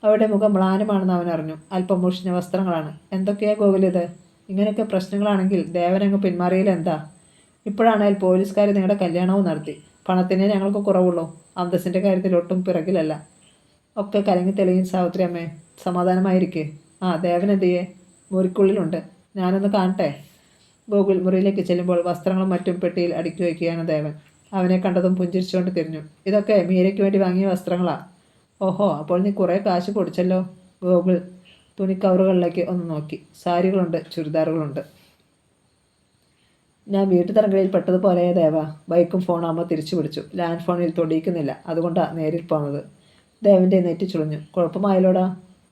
അവരുടെ മുഖം മ്ലാനമാണെന്ന് അവൻ അറിഞ്ഞു. അല്പം മുഷിഞ്ഞ വസ്ത്രങ്ങളാണ്. എന്തൊക്കെയാ ഗോകുലിത്? ഇങ്ങനെയൊക്കെ പ്രശ്നങ്ങളാണെങ്കിൽ ദേവനങ്ങ് പിന്മാറിയില്ല എന്താ? ഇപ്പോഴാണെങ്കിൽ പോലീസുകാർ നിങ്ങളുടെ കല്യാണവും നടത്തി. പണത്തിനെ ഞങ്ങൾക്ക് കുറവുള്ളൂ. അന്തസ്സിൻ്റെ കാര്യത്തിൽ ഒട്ടും പിറകിലല്ല. ഒക്കെ കലങ്ങി തെളിയും സാവിത്രി അമ്മേ. സമാധാനമായിരിക്കേ. ആ, ദേവൻ എന്തിയേ? മുറിക്കുള്ളിലുണ്ട്. ഞാനൊന്ന് കാണട്ടെ. ഗോകുൽ മുറിയിലേക്ക് ചെല്ലുമ്പോൾ വസ്ത്രങ്ങളും മറ്റും പെട്ടിയിൽ അടുക്കി വയ്ക്കുകയാണ് ദേവൻ. അവനെ കണ്ടതും പുഞ്ചിരിച്ചുകൊണ്ട് തിരിഞ്ഞു. ഇതൊക്കെ മീരയ്ക്ക് വേണ്ടി വാങ്ങിയ വസ്ത്രങ്ങളാ. ഓഹോ, അപ്പോൾ നീ കുറേ കാശ് പൊടിച്ചല്ലോ. ഗോകുൽ തുണിക്കവറുകളിലേക്ക് ഒന്ന് നോക്കി. സാരികളുണ്ട്, ചുരിദാറുകളുണ്ട്. ഞാൻ വീട്ടുതരങ്ങളിൽ പെട്ടതുപോലെ ദേവ. ബൈക്കും ഫോണും അമ്മ തിരിച്ചു പിടിച്ചു. ലാൻഡ് ഫോണിൽ തൊടിയിക്കുന്നില്ല. അതുകൊണ്ടാണ് നേരിൽ പോകുന്നത്. ദേവൻ്റെ നെറ്റി ചുളിഞ്ഞു. കുഴപ്പമായല്ലോടാ?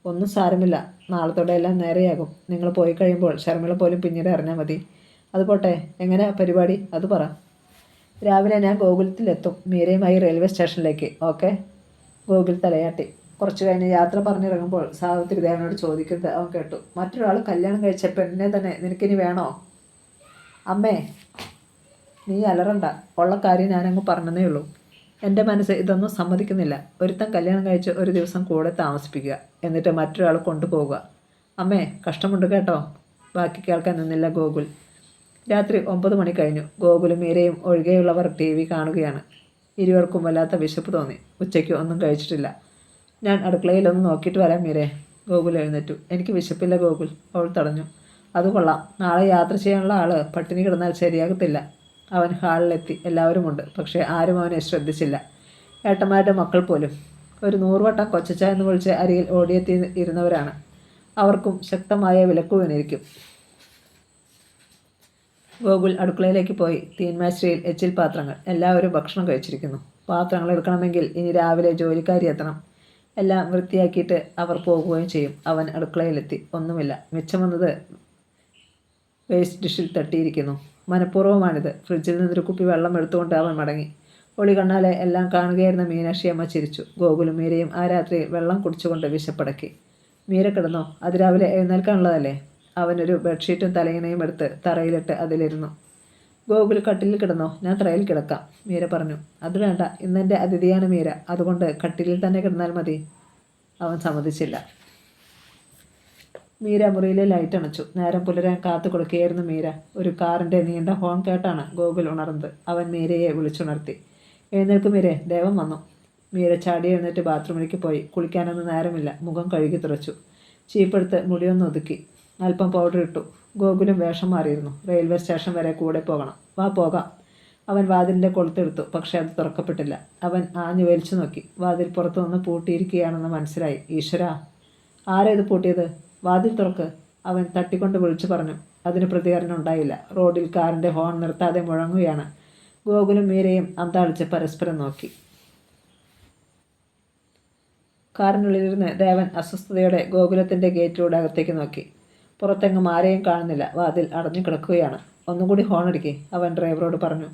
ഒന്നും സാരമില്ല. നാളത്തോടെ എല്ലാം നേരെയാകും. നിങ്ങൾ പോയി കഴിയുമ്പോൾ ശർമ്മിള പോലും പിന്നീട് അറിഞ്ഞാൽ മതി. അതുപോട്ടെ, എങ്ങനെ പരിപാടി അത് പറ. രാവിലെ ഞാൻ ഗോകുലത്തിലെത്തും. മീരയുമായി റെയിൽവേ സ്റ്റേഷനിലേക്ക്. ഓക്കെ? ഗോകുൽ തലയാട്ടി. കുറച്ചു കഴിഞ്ഞ് യാത്ര പറഞ്ഞിറങ്ങുമ്പോൾ സാവിത്രി ദേവനോട് ചോദിക്കുന്നത് അവൻ കേട്ടു. മറ്റൊരാൾ കല്യാണം കഴിച്ച പെണ്ണിനെ തന്നെ നിനക്കിനി വേണോ? അമ്മേ, നീ അലറണ്ട. ഉള്ള കാര്യം ഞാനങ്ങ് പറഞ്ഞതേ ഉള്ളൂ. എൻ്റെ മനസ്സ് ഇതൊന്നും സമ്മതിക്കുന്നില്ല. ഒരുത്തൻ കല്യാണം കഴിച്ച് ഒരു ദിവസം കൂടെ താമസിപ്പിക്കുക, എന്നിട്ട് മറ്റൊരാൾ കൊണ്ടുപോവുക. അമ്മേ, കഷ്ടമുണ്ട് കേട്ടോ. ബാക്കി കേൾക്കാൻ നിന്നില്ല ഗോകുൽ. രാത്രി 9 മണി കഴിഞ്ഞു. ഗോകുലും മീരയും ഒഴികെയുള്ളവർ TV കാണുകയാണ്. ഇരുവർക്കും വല്ലാത്ത വിശപ്പ് തോന്നി. ഉച്ചയ്ക്ക് ഒന്നും കഴിച്ചിട്ടില്ല. ഞാൻ അടുക്കളയിലൊന്ന് നോക്കിയിട്ട് വരാം മീരേ. ഗോകുൽ എഴുന്നേറ്റു. എനിക്ക് വിശപ്പില്ല ഗോകുൽ. അവൾ തടഞ്ഞു. അത് കൊള്ളാം. നാളെ യാത്ര ചെയ്യാനുള്ള ആള് പട്ടിണി കിടന്നാൽ ശരിയാകത്തില്ല. അവൻ ഹാളിലെത്തി. എല്ലാവരുമുണ്ട്. പക്ഷേ ആരും അവനെ ശ്രദ്ധിച്ചില്ല. ഏട്ടന്മാരുടെ മക്കൾ പോലും. ഒരു 100 വട്ടം കൊച്ചച്ച എന്ന് വിളിച്ച് അരികിൽ ഓടിയെത്തി ഇരുന്നവരാണ്. അവർക്കും ശക്തമായ വിലക്ക് വീണിരിക്കും. ഗോകുൽ അടുക്കളയിലേക്ക് പോയി. തീന്മേശയിൽ എച്ചിൽ പാത്രങ്ങൾ. എല്ലാവരും ഭക്ഷണം കഴിച്ചിരിക്കുന്നു. പാത്രങ്ങൾ എടുക്കണമെങ്കിൽ ഇനി രാവിലെ ജോലിക്കാരി എത്തണം. എല്ലാം വൃത്തിയാക്കിയിട്ട് അവർ പോകുകയും ചെയ്യും. അവൻ അടുക്കളയിലെത്തി. ഒന്നുമില്ല. മിച്ചം വന്നത് വേസ്റ്റ് ഡിഷിൽ തട്ടിയിരിക്കുന്നു. മനഃപൂർവ്വമാണിത്. ഫ്രിഡ്ജിൽ നിന്നൊരു കുപ്പി വെള്ളം എടുത്തുകൊണ്ട് അവൻ മടങ്ങി. ഒളി കണ്ണാലെ എല്ലാം കാണുകയായിരുന്ന മീനാക്ഷി അമ്മ ചിരിച്ചു. ഗോകുലും മീരയും ആ രാത്രി വെള്ളം കുടിച്ചുകൊണ്ട് വിശപ്പടക്കി. മീര കിടന്നോ? അതിരാവിലെ എഴുന്നേൽക്കാനുള്ളതല്ലേ? അവനൊരു ബെഡ്ഷീറ്റും തലയിണയും എടുത്ത് തറയിലിട്ട് അതിലിരുന്നു. ഗോകുൽ കട്ടിലിൽ കിടന്നോ? ഞാൻ തറയിൽ കിടക്കാം, മീര പറഞ്ഞു. അത് വേണ്ട, ഇന്നെൻ്റെ അതിഥിയാണ് മീര. അതുകൊണ്ട് കട്ടിലിൽ തന്നെ കിടന്നാൽ മതി. അവൻ സമ്മതിച്ചില്ല. മീര മുറിയിലെ ലൈറ്റ് അണച്ചു. നേരം പുലരാൻ കാത്തു കൊടുക്കുകയായിരുന്നു മീര. ഒരു കാറിൻ്റെ നീണ്ട ഹോൺ കേട്ടാണ് ഗോകുൽ ഉണർന്നത്. അവൻ മീരയെ വിളിച്ചുണർത്തി. എഴുന്നേൽക്കും മീരെ, ദേവൻ വന്നു. മീര ചാടി എഴുന്നേറ്റ് ബാത്റൂമിലേക്ക് പോയി. കുളിക്കാനൊന്നും നേരമില്ല. മുഖം കഴുകി തുറച്ചു. ചീപ്പെടുത്ത് മുടിയൊന്ന് ഒതുക്കി. അല്പം പൗഡർ ഇട്ടു. ഗോകുലും വേഷം മാറിയിരുന്നു. റെയിൽവേ സ്റ്റേഷൻ വരെ കൂടെ പോകണം. വാ പോകാം. അവൻ വാതിലിൻ്റെ കൊളുത്തെടുത്തു. പക്ഷേ അത് തുറക്കപ്പെട്ടില്ല. അവൻ ആഞ്ഞു വലിച്ചു നോക്കി. വാതിൽ പുറത്തുനിന്ന് പൂട്ടിയിരിക്കുകയാണെന്ന് മനസ്സിലായി. ഈശ്വരാ, ആരാ ഇത് പൂട്ടിയത്? വാതിൽ തുറക്ക്, അവൻ തട്ടിക്കൊണ്ട് വിളിച്ചു പറഞ്ഞു. അതിന് പ്രതികരണം ഉണ്ടായില്ല. റോഡിൽ കാറിൻ്റെ ഹോൺ നിർത്താതെ മുഴങ്ങുകയാണ്. ഗോകുലും മീരയും അന്താളിച്ച് പരസ്പരം നോക്കി. കാറിനുള്ളിലിരുന്ന് ദേവൻ അസ്വസ്ഥതയോടെ ഗോകുലത്തിൻ്റെ ഗേറ്റിലൂടെ അകത്തേക്ക് നോക്കി. പുറത്തെങ്ങും ആരെയും കാണുന്നില്ല. വാതിൽ അടഞ്ഞു കിടക്കുകയാണ്. ഒന്നുകൂടി ഹോൺ അടിക്കേ, അവൻ ഡ്രൈവറോട് പറഞ്ഞു.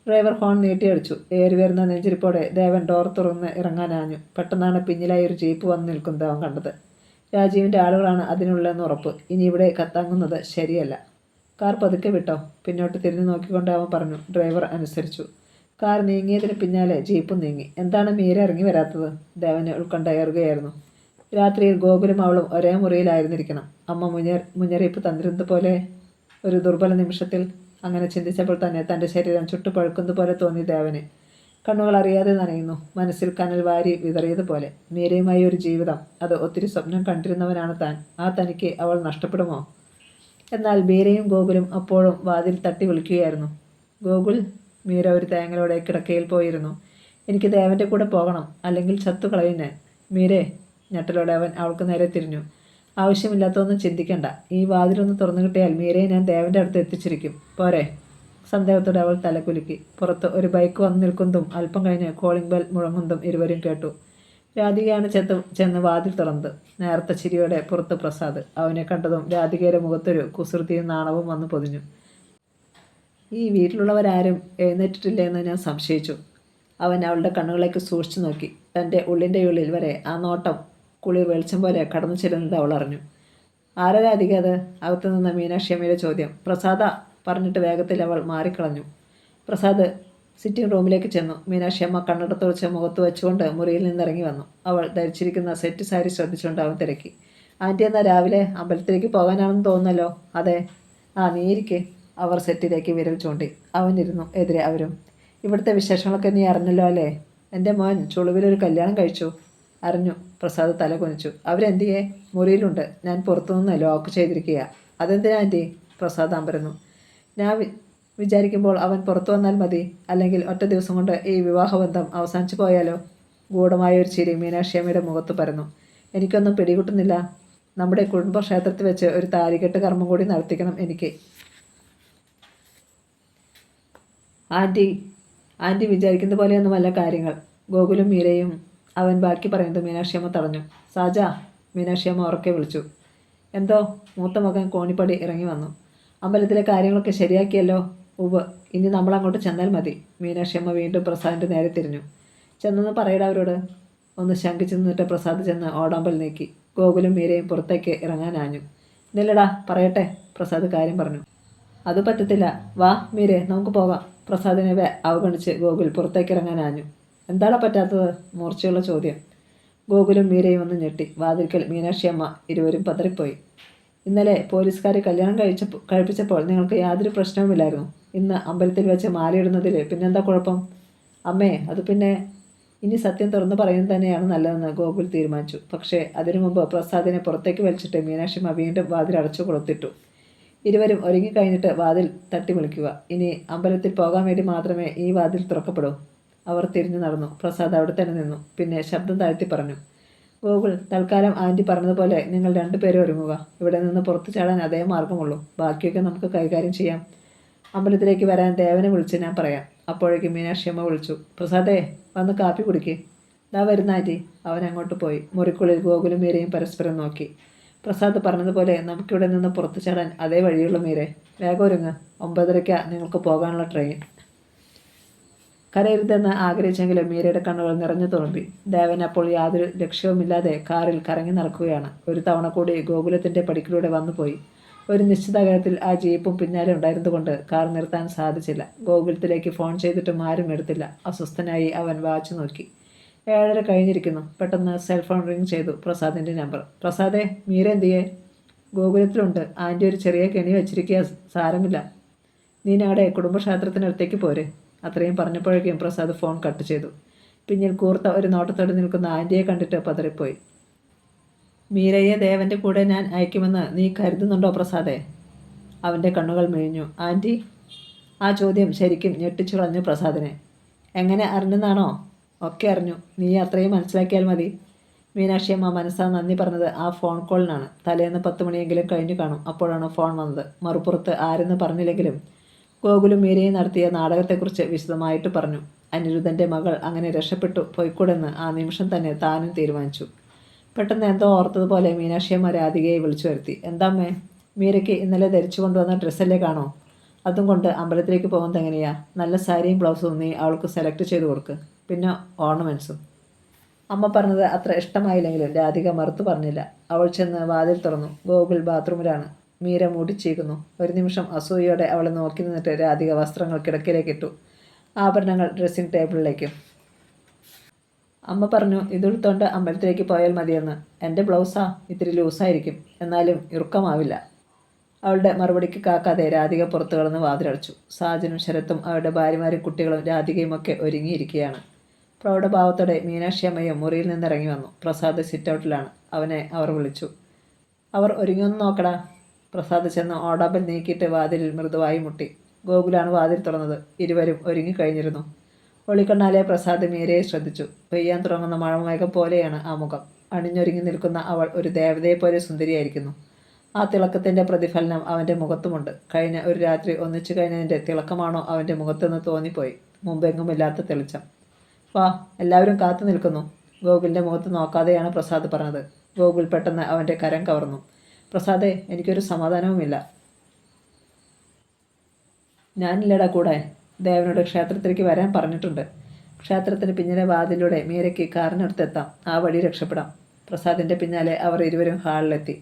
ഡ്രൈവർ ഹോൺ നീട്ടിയടിച്ചു. ഏറി വരുന്ന നെഞ്ചിരിപ്പോടെ ദേവൻ ഡോർ തുറന്ന് ഇറങ്ങാനാഞ്ഞു. പെട്ടെന്നാണ് പിന്നിലായി ഒരു ജീപ്പ് വന്ന് നിൽക്കുന്നത് അവൻ കണ്ടത്. രാജീവിൻ്റെ ആളുകളാണ് അതിനുള്ളതെന്ന് ഉറപ്പ്. ഇനി ഇവിടെ കത്താങ്ങുന്നത് ശരിയല്ല. കാർ പതുക്കെ വിട്ടോ, പിന്നോട്ട് തിരിഞ്ഞു നോക്കിക്കൊണ്ട് അവൻ പറഞ്ഞു. ഡ്രൈവർ അനുസരിച്ചു. കാർ നീങ്ങിയതിന് പിന്നാലെ ജീപ്പും നീങ്ങി. എന്താണ് മീര ഇറങ്ങി വരാത്തത്? ദേവന് ഉൾക്കണ്ടയറുകയായിരുന്നു. രാത്രിയിൽ ഗോകുലും അവളും ഒരേ മുറിയിലായിരുന്നിരിക്കണം. അമ്മ മുന്നറിയിപ്പ് തന്നിരുന്നത് പോലെ. ഒരു ദുർബല നിമിഷത്തിൽ അങ്ങനെ ചിന്തിച്ചപ്പോൾ തന്നെ തൻ്റെ ശരീരം ചുട്ടുപഴുക്കുന്നത് പോലെ തോന്നി ദേവന്. കണ്ണുകൾ അറിയാതെ നനയുന്നു. മനസ്സിൽ കനൽ വാരി വിതറിയതുപോലെ. മീരയുമായി ഒരു ജീവിതം, അത് ഒത്തിരി സ്വപ്നം കണ്ടിരുന്നവനാണ് താൻ. ആ തനിക്ക് അവൾ നഷ്ടപ്പെടുമോ? എന്നാൽ മീരയും ഗോകുലും അപ്പോഴും വാതിൽ തട്ടി വിളിക്കുകയായിരുന്നു. ഗോകുൽ. മീര ഒരു തേങ്ങലോടെ കിടക്കയിൽ പോയിരുന്നു. എനിക്ക് ദേവൻ്റെ കൂടെ പോകണം, അല്ലെങ്കിൽ ചത്തുകളയും ഞാൻ. മീരേ, ഞെട്ടലോടെ അവൻ അവൾക്ക് നേരെ തിരിഞ്ഞു. ആവശ്യമില്ലാത്തതൊന്നും ചിന്തിക്കണ്ട. ഈ വാതിലൊന്ന് തുറന്നു കിട്ടിയാൽ മീരയെ ഞാൻ ദേവൻ്റെ അടുത്ത് എത്തിച്ചിരിക്കും. പോരെ? സന്ദേഹത്തോടെ അവൾ തലകുലുക്കി. പുറത്ത് ഒരു ബൈക്ക് വന്നു നിൽക്കുന്നതും അല്പം കഴിഞ്ഞ് കോളിംഗ് ബെൽ മുഴങ്ങുന്നതും ഇരുവരും കേട്ടു. രാധികയാണ് ചെന്ന് വാതിൽ തുറന്നത്. നേരത്തെ ചിരിയോടെ പുറത്ത് പ്രസാദ്. അവനെ കണ്ടതും രാധികയുടെ മുഖത്തൊരു കുസൃതിയും നാണവും വന്നു പൊതിഞ്ഞു. ഈ വീട്ടിലുള്ളവരാരും എഴുന്നേറ്റിട്ടില്ലേ എന്ന് ഞാൻ സംശയിച്ചു. അവൻ അവളുടെ കണ്ണുകളിലേക്ക് സൂക്ഷിച്ചു നോക്കി. തൻ്റെ ഉള്ളിൻ്റെ ഉള്ളിൽ വരെ ആ നോട്ടം കുളിർ വെളിച്ചം പോലെ കടന്നു ചെല്ലുന്നത് അവൾ അറിഞ്ഞു. ആരാ രാധിക അത്? അകത്തുനിന്ന് മീനാക്ഷി അമ്മയുടെ ചോദ്യം. പ്രസാദ പറഞ്ഞിട്ട് വേഗത്തിൽ അവൾ മാറിക്കളഞ്ഞു. പ്രസാദ് സിറ്റിംഗ് റൂമിലേക്ക് ചെന്നു. മീനാക്ഷി അമ്മ കണ്ണട തുറച്ച് മുഖത്ത് വെച്ചുകൊണ്ട് മുറിയിൽ നിന്നിറങ്ങി വന്നു. അവൾ ധരിച്ചിരിക്കുന്ന സെറ്റ് സാരി ശ്രദ്ധിച്ചുകൊണ്ട് അവൻ തിരക്കി. ആൻറ്റി എന്നാൽ രാവിലെ അമ്പലത്തിലേക്ക് പോകാനാണെന്ന് തോന്നുന്നല്ലോ. അതെ. ആ നീ ഇരിക്കേ. അവർ സെറ്റിലേക്ക് വിരൽ ചൂണ്ടി. അവനിരുന്നു. എതിരെ അവരും. ഇവിടുത്തെ വിശേഷങ്ങളൊക്കെ നീ അറിഞ്ഞല്ലോ അല്ലേ? എൻ്റെ മോൻ ചുളുവിലൊരു കല്യാണം കഴിച്ചു. അറിഞ്ഞു. പ്രസാദ് തല കുനിച്ചു. അവരെന്തിയേ? മുറിയിലുണ്ട്. ഞാൻ പുറത്തുനിന്ന് ലോക്ക് ചെയ്തിരിക്കുക. അതെന്തിനാ ആൻറ്റി? പ്രസാദ് അമ്പരന്നു. ഞാൻ വിചാരിക്കുമ്പോൾ അവൻ പുറത്തു വന്നാൽ മതി. അല്ലെങ്കിൽ ഒറ്റ ദിവസം കൊണ്ട് ഈ വിവാഹബന്ധം അവസാനിച്ചു പോയാലോ? ഗൂഢമായൊരു ചിരി മീനാക്ഷിയമ്മയുടെ മുഖത്ത് പരന്നു. എനിക്കൊന്നും പിടികിട്ടുന്നില്ല. നമ്മുടെ കുടുംബക്ഷേത്രത്തിൽ വെച്ച് ഒരു താലികെട്ട് കർമ്മം കൂടി നടത്തിക്കണം എനിക്ക്. ആൻറ്റി വിചാരിക്കുന്ന പോലെയൊന്നുമല്ല കാര്യങ്ങൾ. ഗോകുലും മീരയും അവൻ ബാക്കി പറയുന്നത് മീനാക്ഷിയമ്മ തടഞ്ഞു. സാജ, മീനാക്ഷിയമ്മ ഉറക്കെ വിളിച്ചു. എന്തോ? മൂത്ത മകൻ കോണിപ്പടി ഇറങ്ങി വന്നു. അമ്പലത്തിലെ കാര്യങ്ങളൊക്കെ ശരിയാക്കിയല്ലോ. ഉവ്, ഇനി നമ്മളങ്ങോട്ട് ചെന്നാൽ മതി. മീനാക്ഷിയമ്മ വീണ്ടും പ്രസാദിൻ്റെ നേരെ തിരിഞ്ഞു. ചെന്നെന്ന് പറയടാ അവരോട്. ഒന്ന് ശങ്കിച്ചു നിന്നിട്ട് പ്രസാദ് ചെന്ന് ഓടാമ്പൽ നീക്കി. ഗോകുലും മീരയും പുറത്തേക്ക് ഇറങ്ങാനാഞ്ഞു. നില്ലടാ, പറയട്ടെ. പ്രസാദ് കാര്യം പറഞ്ഞു. അത് പറ്റത്തില്ല. വാ മീരെ, നമുക്ക് പോകാം. പ്രസാദിനെ അവഗണിച്ച് ഗോകുൽ പുറത്തേക്ക് ഇറങ്ങാനാഞ്ഞു. എന്താടാ പറ്റാത്തത്? മൂർച്ചയുള്ള ചോദ്യം. ഗോകുലും മീരയും ഒന്ന് ഞെട്ടി. വാതിൽക്കൽ മീനാക്ഷിയമ്മ. ഇരുവരും പതറിപ്പോയി. ഇന്നലെ പോലീസുകാരെ കല്യാണം കഴിപ്പിച്ചപ്പോൾ നിങ്ങൾക്ക് യാതൊരു പ്രശ്നവുമില്ലായിരുന്നു. ഇന്ന് അമ്പലത്തിൽ വെച്ച് മാലയിടുന്നതിൽ പിന്നെന്താ കുഴപ്പം? അമ്മേ, അത് പിന്നെ ഇനി സത്യം തുറന്നു പറയുന്നത് തന്നെയാണ് നല്ലതെന്ന് ഗോകുൽ തീരുമാനിച്ചു. പക്ഷേ അതിനു മുമ്പ് പ്രസാദിനെ പുറത്തേക്ക് വലിച്ചിട്ട് മീനാക്ഷിയമ്മ വീണ്ടും വാതിൽ അടച്ചു കൊളുത്തിട്ടു. ഇരുവരും ഒരുങ്ങിക്കഴിഞ്ഞിട്ട് വാതിൽ തട്ടി വിളിക്കുക. ഇനി അമ്പലത്തിൽ പോകാൻ വേണ്ടി മാത്രമേ ഈ വാതിൽ തുറക്കപ്പെടൂ. അവർ തിരിഞ്ഞു നടന്നു. പ്രസാദ് അവിടെ തന്നെ നിന്നു. പിന്നെ ശബ്ദം താഴ്ത്തി പറഞ്ഞു. ഗോകുൽ, തൽക്കാലം ആൻറ്റി പറഞ്ഞതുപോലെ നിങ്ങൾ രണ്ടുപേരും ഒരുങ്ങുക. ഇവിടെ നിന്ന് പുറത്തു ചാടാൻ അതേ മാർഗമുള്ളൂ. ബാക്കിയൊക്കെ നമുക്ക് കൈകാര്യം ചെയ്യാം. അമ്പലത്തിലേക്ക് വരാൻ ദേവനെ വിളിച്ച് ഞാൻ പറയാം. അപ്പോഴേക്കും മീനാക്ഷിയമ്മ വിളിച്ചു. പ്രസാദേ, വന്ന് കാപ്പി കുടിക്കേ. ദാ വരുന്ന ആൻറ്റി. അവൻ അങ്ങോട്ട് പോയി. മുറിക്കുള്ളിൽ ഗോകുലും മീരയും പരസ്പരം നോക്കി. പ്രസാദ് പറഞ്ഞതുപോലെ നമുക്കിവിടെ നിന്ന് പുറത്തു ചാടാൻ അതേ വഴിയുള്ള മീരെ. വേഗം ഒരുങ്ങ്. 9:30 നിങ്ങൾക്ക് പോകാനുള്ള ട്രെയിൻ. കരയരുതെന്ന് ആഗ്രഹിച്ചെങ്കിലും മീരയുടെ കണ്ണുകൾ നിറഞ്ഞു തുളുമ്പി. ദേവൻ അപ്പോൾ യാതൊരു ലക്ഷ്യവുമില്ലാതെ കാറിൽ കറങ്ങി നടക്കുകയാണ്. ഒരു തവണ കൂടി ഗോകുലത്തിൻ്റെ പടിക്കിലൂടെ വന്നുപോയി. ഒരു നിശ്ചിത അകലത്തിൽ ആ ജീപ്പും പിന്നാലെ ഉണ്ടായിരുന്നുകൊണ്ട് കാർ നിർത്താൻ സാധിച്ചില്ല. ഗോകുലത്തിലേക്ക് ഫോൺ ചെയ്തിട്ടും ആരും എടുത്തില്ല. അസ്വസ്ഥനായി അവൻ വാച്ച് നോക്കി. 7:30 കഴിഞ്ഞിരിക്കുന്നു. പെട്ടെന്ന് സെൽഫോൺ റിങ് ചെയ്തു. പ്രസാദിൻ്റെ നമ്പർ. പ്രസാദേ, മീര എന്തിയേ? ഗോകുലത്തിലുണ്ട്. ആൻറ്റി ഒരു ചെറിയ കെണി വെച്ചിരിക്കുക. സാരമില്ല. നീ ഞങ്ങളുടെ കുടുംബക്ഷേത്രത്തിനടുത്തേക്ക് പോരെ. അത്രയും പറഞ്ഞപ്പോഴേക്കും പ്രസാദ് ഫോൺ കട്ട് ചെയ്തു. പിന്നിൽ കൂർത്ത ഒരു നോട്ടത്തോടെ നിൽക്കുന്ന ആൻറ്റിയെ കണ്ടിട്ട് പതറിപ്പോയി. മീരയെ ദേവൻ്റെ കൂടെ ഞാൻ അയക്കുമെന്ന് നീ കരുതുന്നുണ്ടോ പ്രസാദേ? അവൻ്റെ കണ്ണുകൾ മിഴിഞ്ഞു. ആൻറ്റി? ആ ചോദ്യം ശരിക്കും ഞെട്ടിച്ചു കളഞ്ഞു പ്രസാദിനെ. എങ്ങനെ അറിഞ്ഞെന്നാണോ? ഒക്കെ അറിഞ്ഞു. നീ അത്രയും മനസ്സിലാക്കിയാൽ മതി. മീനാക്ഷിയമ്മ മനസ്സാ നന്ദി പറഞ്ഞത് ആ ഫോൺ കോളിനാണ്. തലേന്ന് 10 മണിയെങ്കിലും കഴിഞ്ഞു കാണും. അപ്പോഴാണ് ഫോൺ വന്നത്. മറുപുറത്ത് ആരെന്ന് പറഞ്ഞില്ലെങ്കിലും ഗോകുലും മീരയും നടത്തിയ നാടകത്തെക്കുറിച്ച് വിശദമായിട്ട് പറഞ്ഞു. അനിരുദ്ധൻ്റെ മകൾ അങ്ങനെ രക്ഷപ്പെട്ടു പോയിക്കൂടെന്ന് ആ നിമിഷം തന്നെ താനും തീരുമാനിച്ചു. പെട്ടെന്ന് എന്തോ ഓർത്തതുപോലെ മീനാക്ഷിയമ്മ രാധികയെ വിളിച്ചു വരുത്തി. എന്താമ്മേ, മീരയ്ക്ക് ഇന്നലെ ധരിച്ചു കൊണ്ടുവന്ന ഡ്രസ്സല്ലേ കാണോ? അതും കൊണ്ട് അമ്പലത്തിലേക്ക് പോകുന്നത് എങ്ങനെയാ? നല്ല സാരിയും ബ്ലൗസും നീ അവൾക്ക് സെലക്ട് ചെയ്ത് കൊടുക്ക്. പിന്നെ ഓർണമെൻറ്റ്സും. അമ്മ പറഞ്ഞത് അത്ര ഇഷ്ടമായില്ലെങ്കിലും രാധിക മറുത്തു പറഞ്ഞില്ല. അവൾ ചെന്ന് വാതിൽ തുറന്നു. ഗോകുൽ ബാത്റൂമിലാണ്. മീര മൂടിച്ചേക്കുന്നു. ഒരു നിമിഷം അസൂയയോടെ അവളെ നോക്കി നിന്നിട്ട് രാധിക വസ്ത്രങ്ങൾ കിടക്കയിലേക്ക് ഇട്ടു. ആഭരണങ്ങൾ ഡ്രസ്സിംഗ് ടേബിളിലേക്കും. അമ്മ പറഞ്ഞു ഇതെടുത്തോണ്ട് അമ്പലത്തിലേക്ക് പോയാൽ മതിയെന്ന്. എൻ്റെ ബ്ലൗസാ ഇത്തിരി ലൂസായിരിക്കും, എന്നാലും ഇറുക്കമാവില്ല. അവളുടെ മറുപടിക്ക് കാക്കാതെ രാധിക പുറത്തു കടന്ന് വാതിലടച്ചു. സാജനും ശരത്തും അവരുടെ ഭാര്യമാരും കുട്ടികളും രാധികയും ഒക്കെ ഒരുങ്ങിയിരിക്കുകയാണ്. പ്രൗഢഭാവത്തോടെ മീനാക്ഷിയമ്മയും മുറിയിൽ നിന്നിറങ്ങി വന്നു. പ്രസാദ് സിറ്റൗട്ടിലാണ്. അവനെ അവർ വിളിച്ചു. അവർ ഒരുങ്ങിയൊന്ന് നോക്കടാ. പ്രസാദ് ചെന്ന് ഓടാമ്പൽ നീക്കിയിട്ട് വാതിലിൽ മൃദുവായി മുട്ടി. ഗോകുലാണ് വാതിൽ തുറന്നത്. ഇരുവരും ഒരുങ്ങിക്കഴിഞ്ഞിരുന്നു. ഒളിക്കണ്ണാലെ പ്രസാദ് മീരയെ ശ്രദ്ധിച്ചു. പെയ്യാൻ തുടങ്ങുന്ന മഴമേഘം പോലെയാണ് ആ മുഖം. അണിഞ്ഞൊരുങ്ങി നിൽക്കുന്ന അവൾ ഒരു ദേവതയെപ്പോലെ സുന്ദരിയായിരിക്കുന്നു. ആ തിളക്കത്തിൻ്റെ പ്രതിഫലനം അവൻ്റെ മുഖത്തുമുണ്ട്. കഴിഞ്ഞ ഒരു രാത്രി ഒന്നിച്ചു കഴിഞ്ഞതിൻ്റെ തിളക്കമാണോ അവൻ്റെ മുഖത്തെന്ന് തോന്നിപ്പോയി. മുമ്പെങ്ങുമില്ലാത്ത തെളിച്ചം. വാ, എല്ലാവരും കാത്തു നിൽക്കുന്നു. ഗോകുലിൻ്റെ മുഖത്ത് നോക്കാതെയാണ് പ്രസാദ് പറഞ്ഞത്. ഗോകുൽ പെട്ടെന്ന് അവൻ്റെ കരം കവർന്നു. പ്രസാദേ, എനിക്കൊരു സമാധാനവുമില്ല. ഞാനില്ലടാ കൂടെ. ദേവനോട് ക്ഷേത്രത്തിലേക്ക് വരാൻ പറഞ്ഞിട്ടുണ്ട്. ക്ഷേത്രത്തിന് പിന്നിലെ വാതിലൂടെ മീരയ്ക്ക് കാറിനടുത്തെത്താം. ആ വഴി രക്ഷപ്പെടാം. പ്രസാദിൻ്റെ പിന്നാലെ അവർ ഇരുവരും ഹാളിലെത്തി.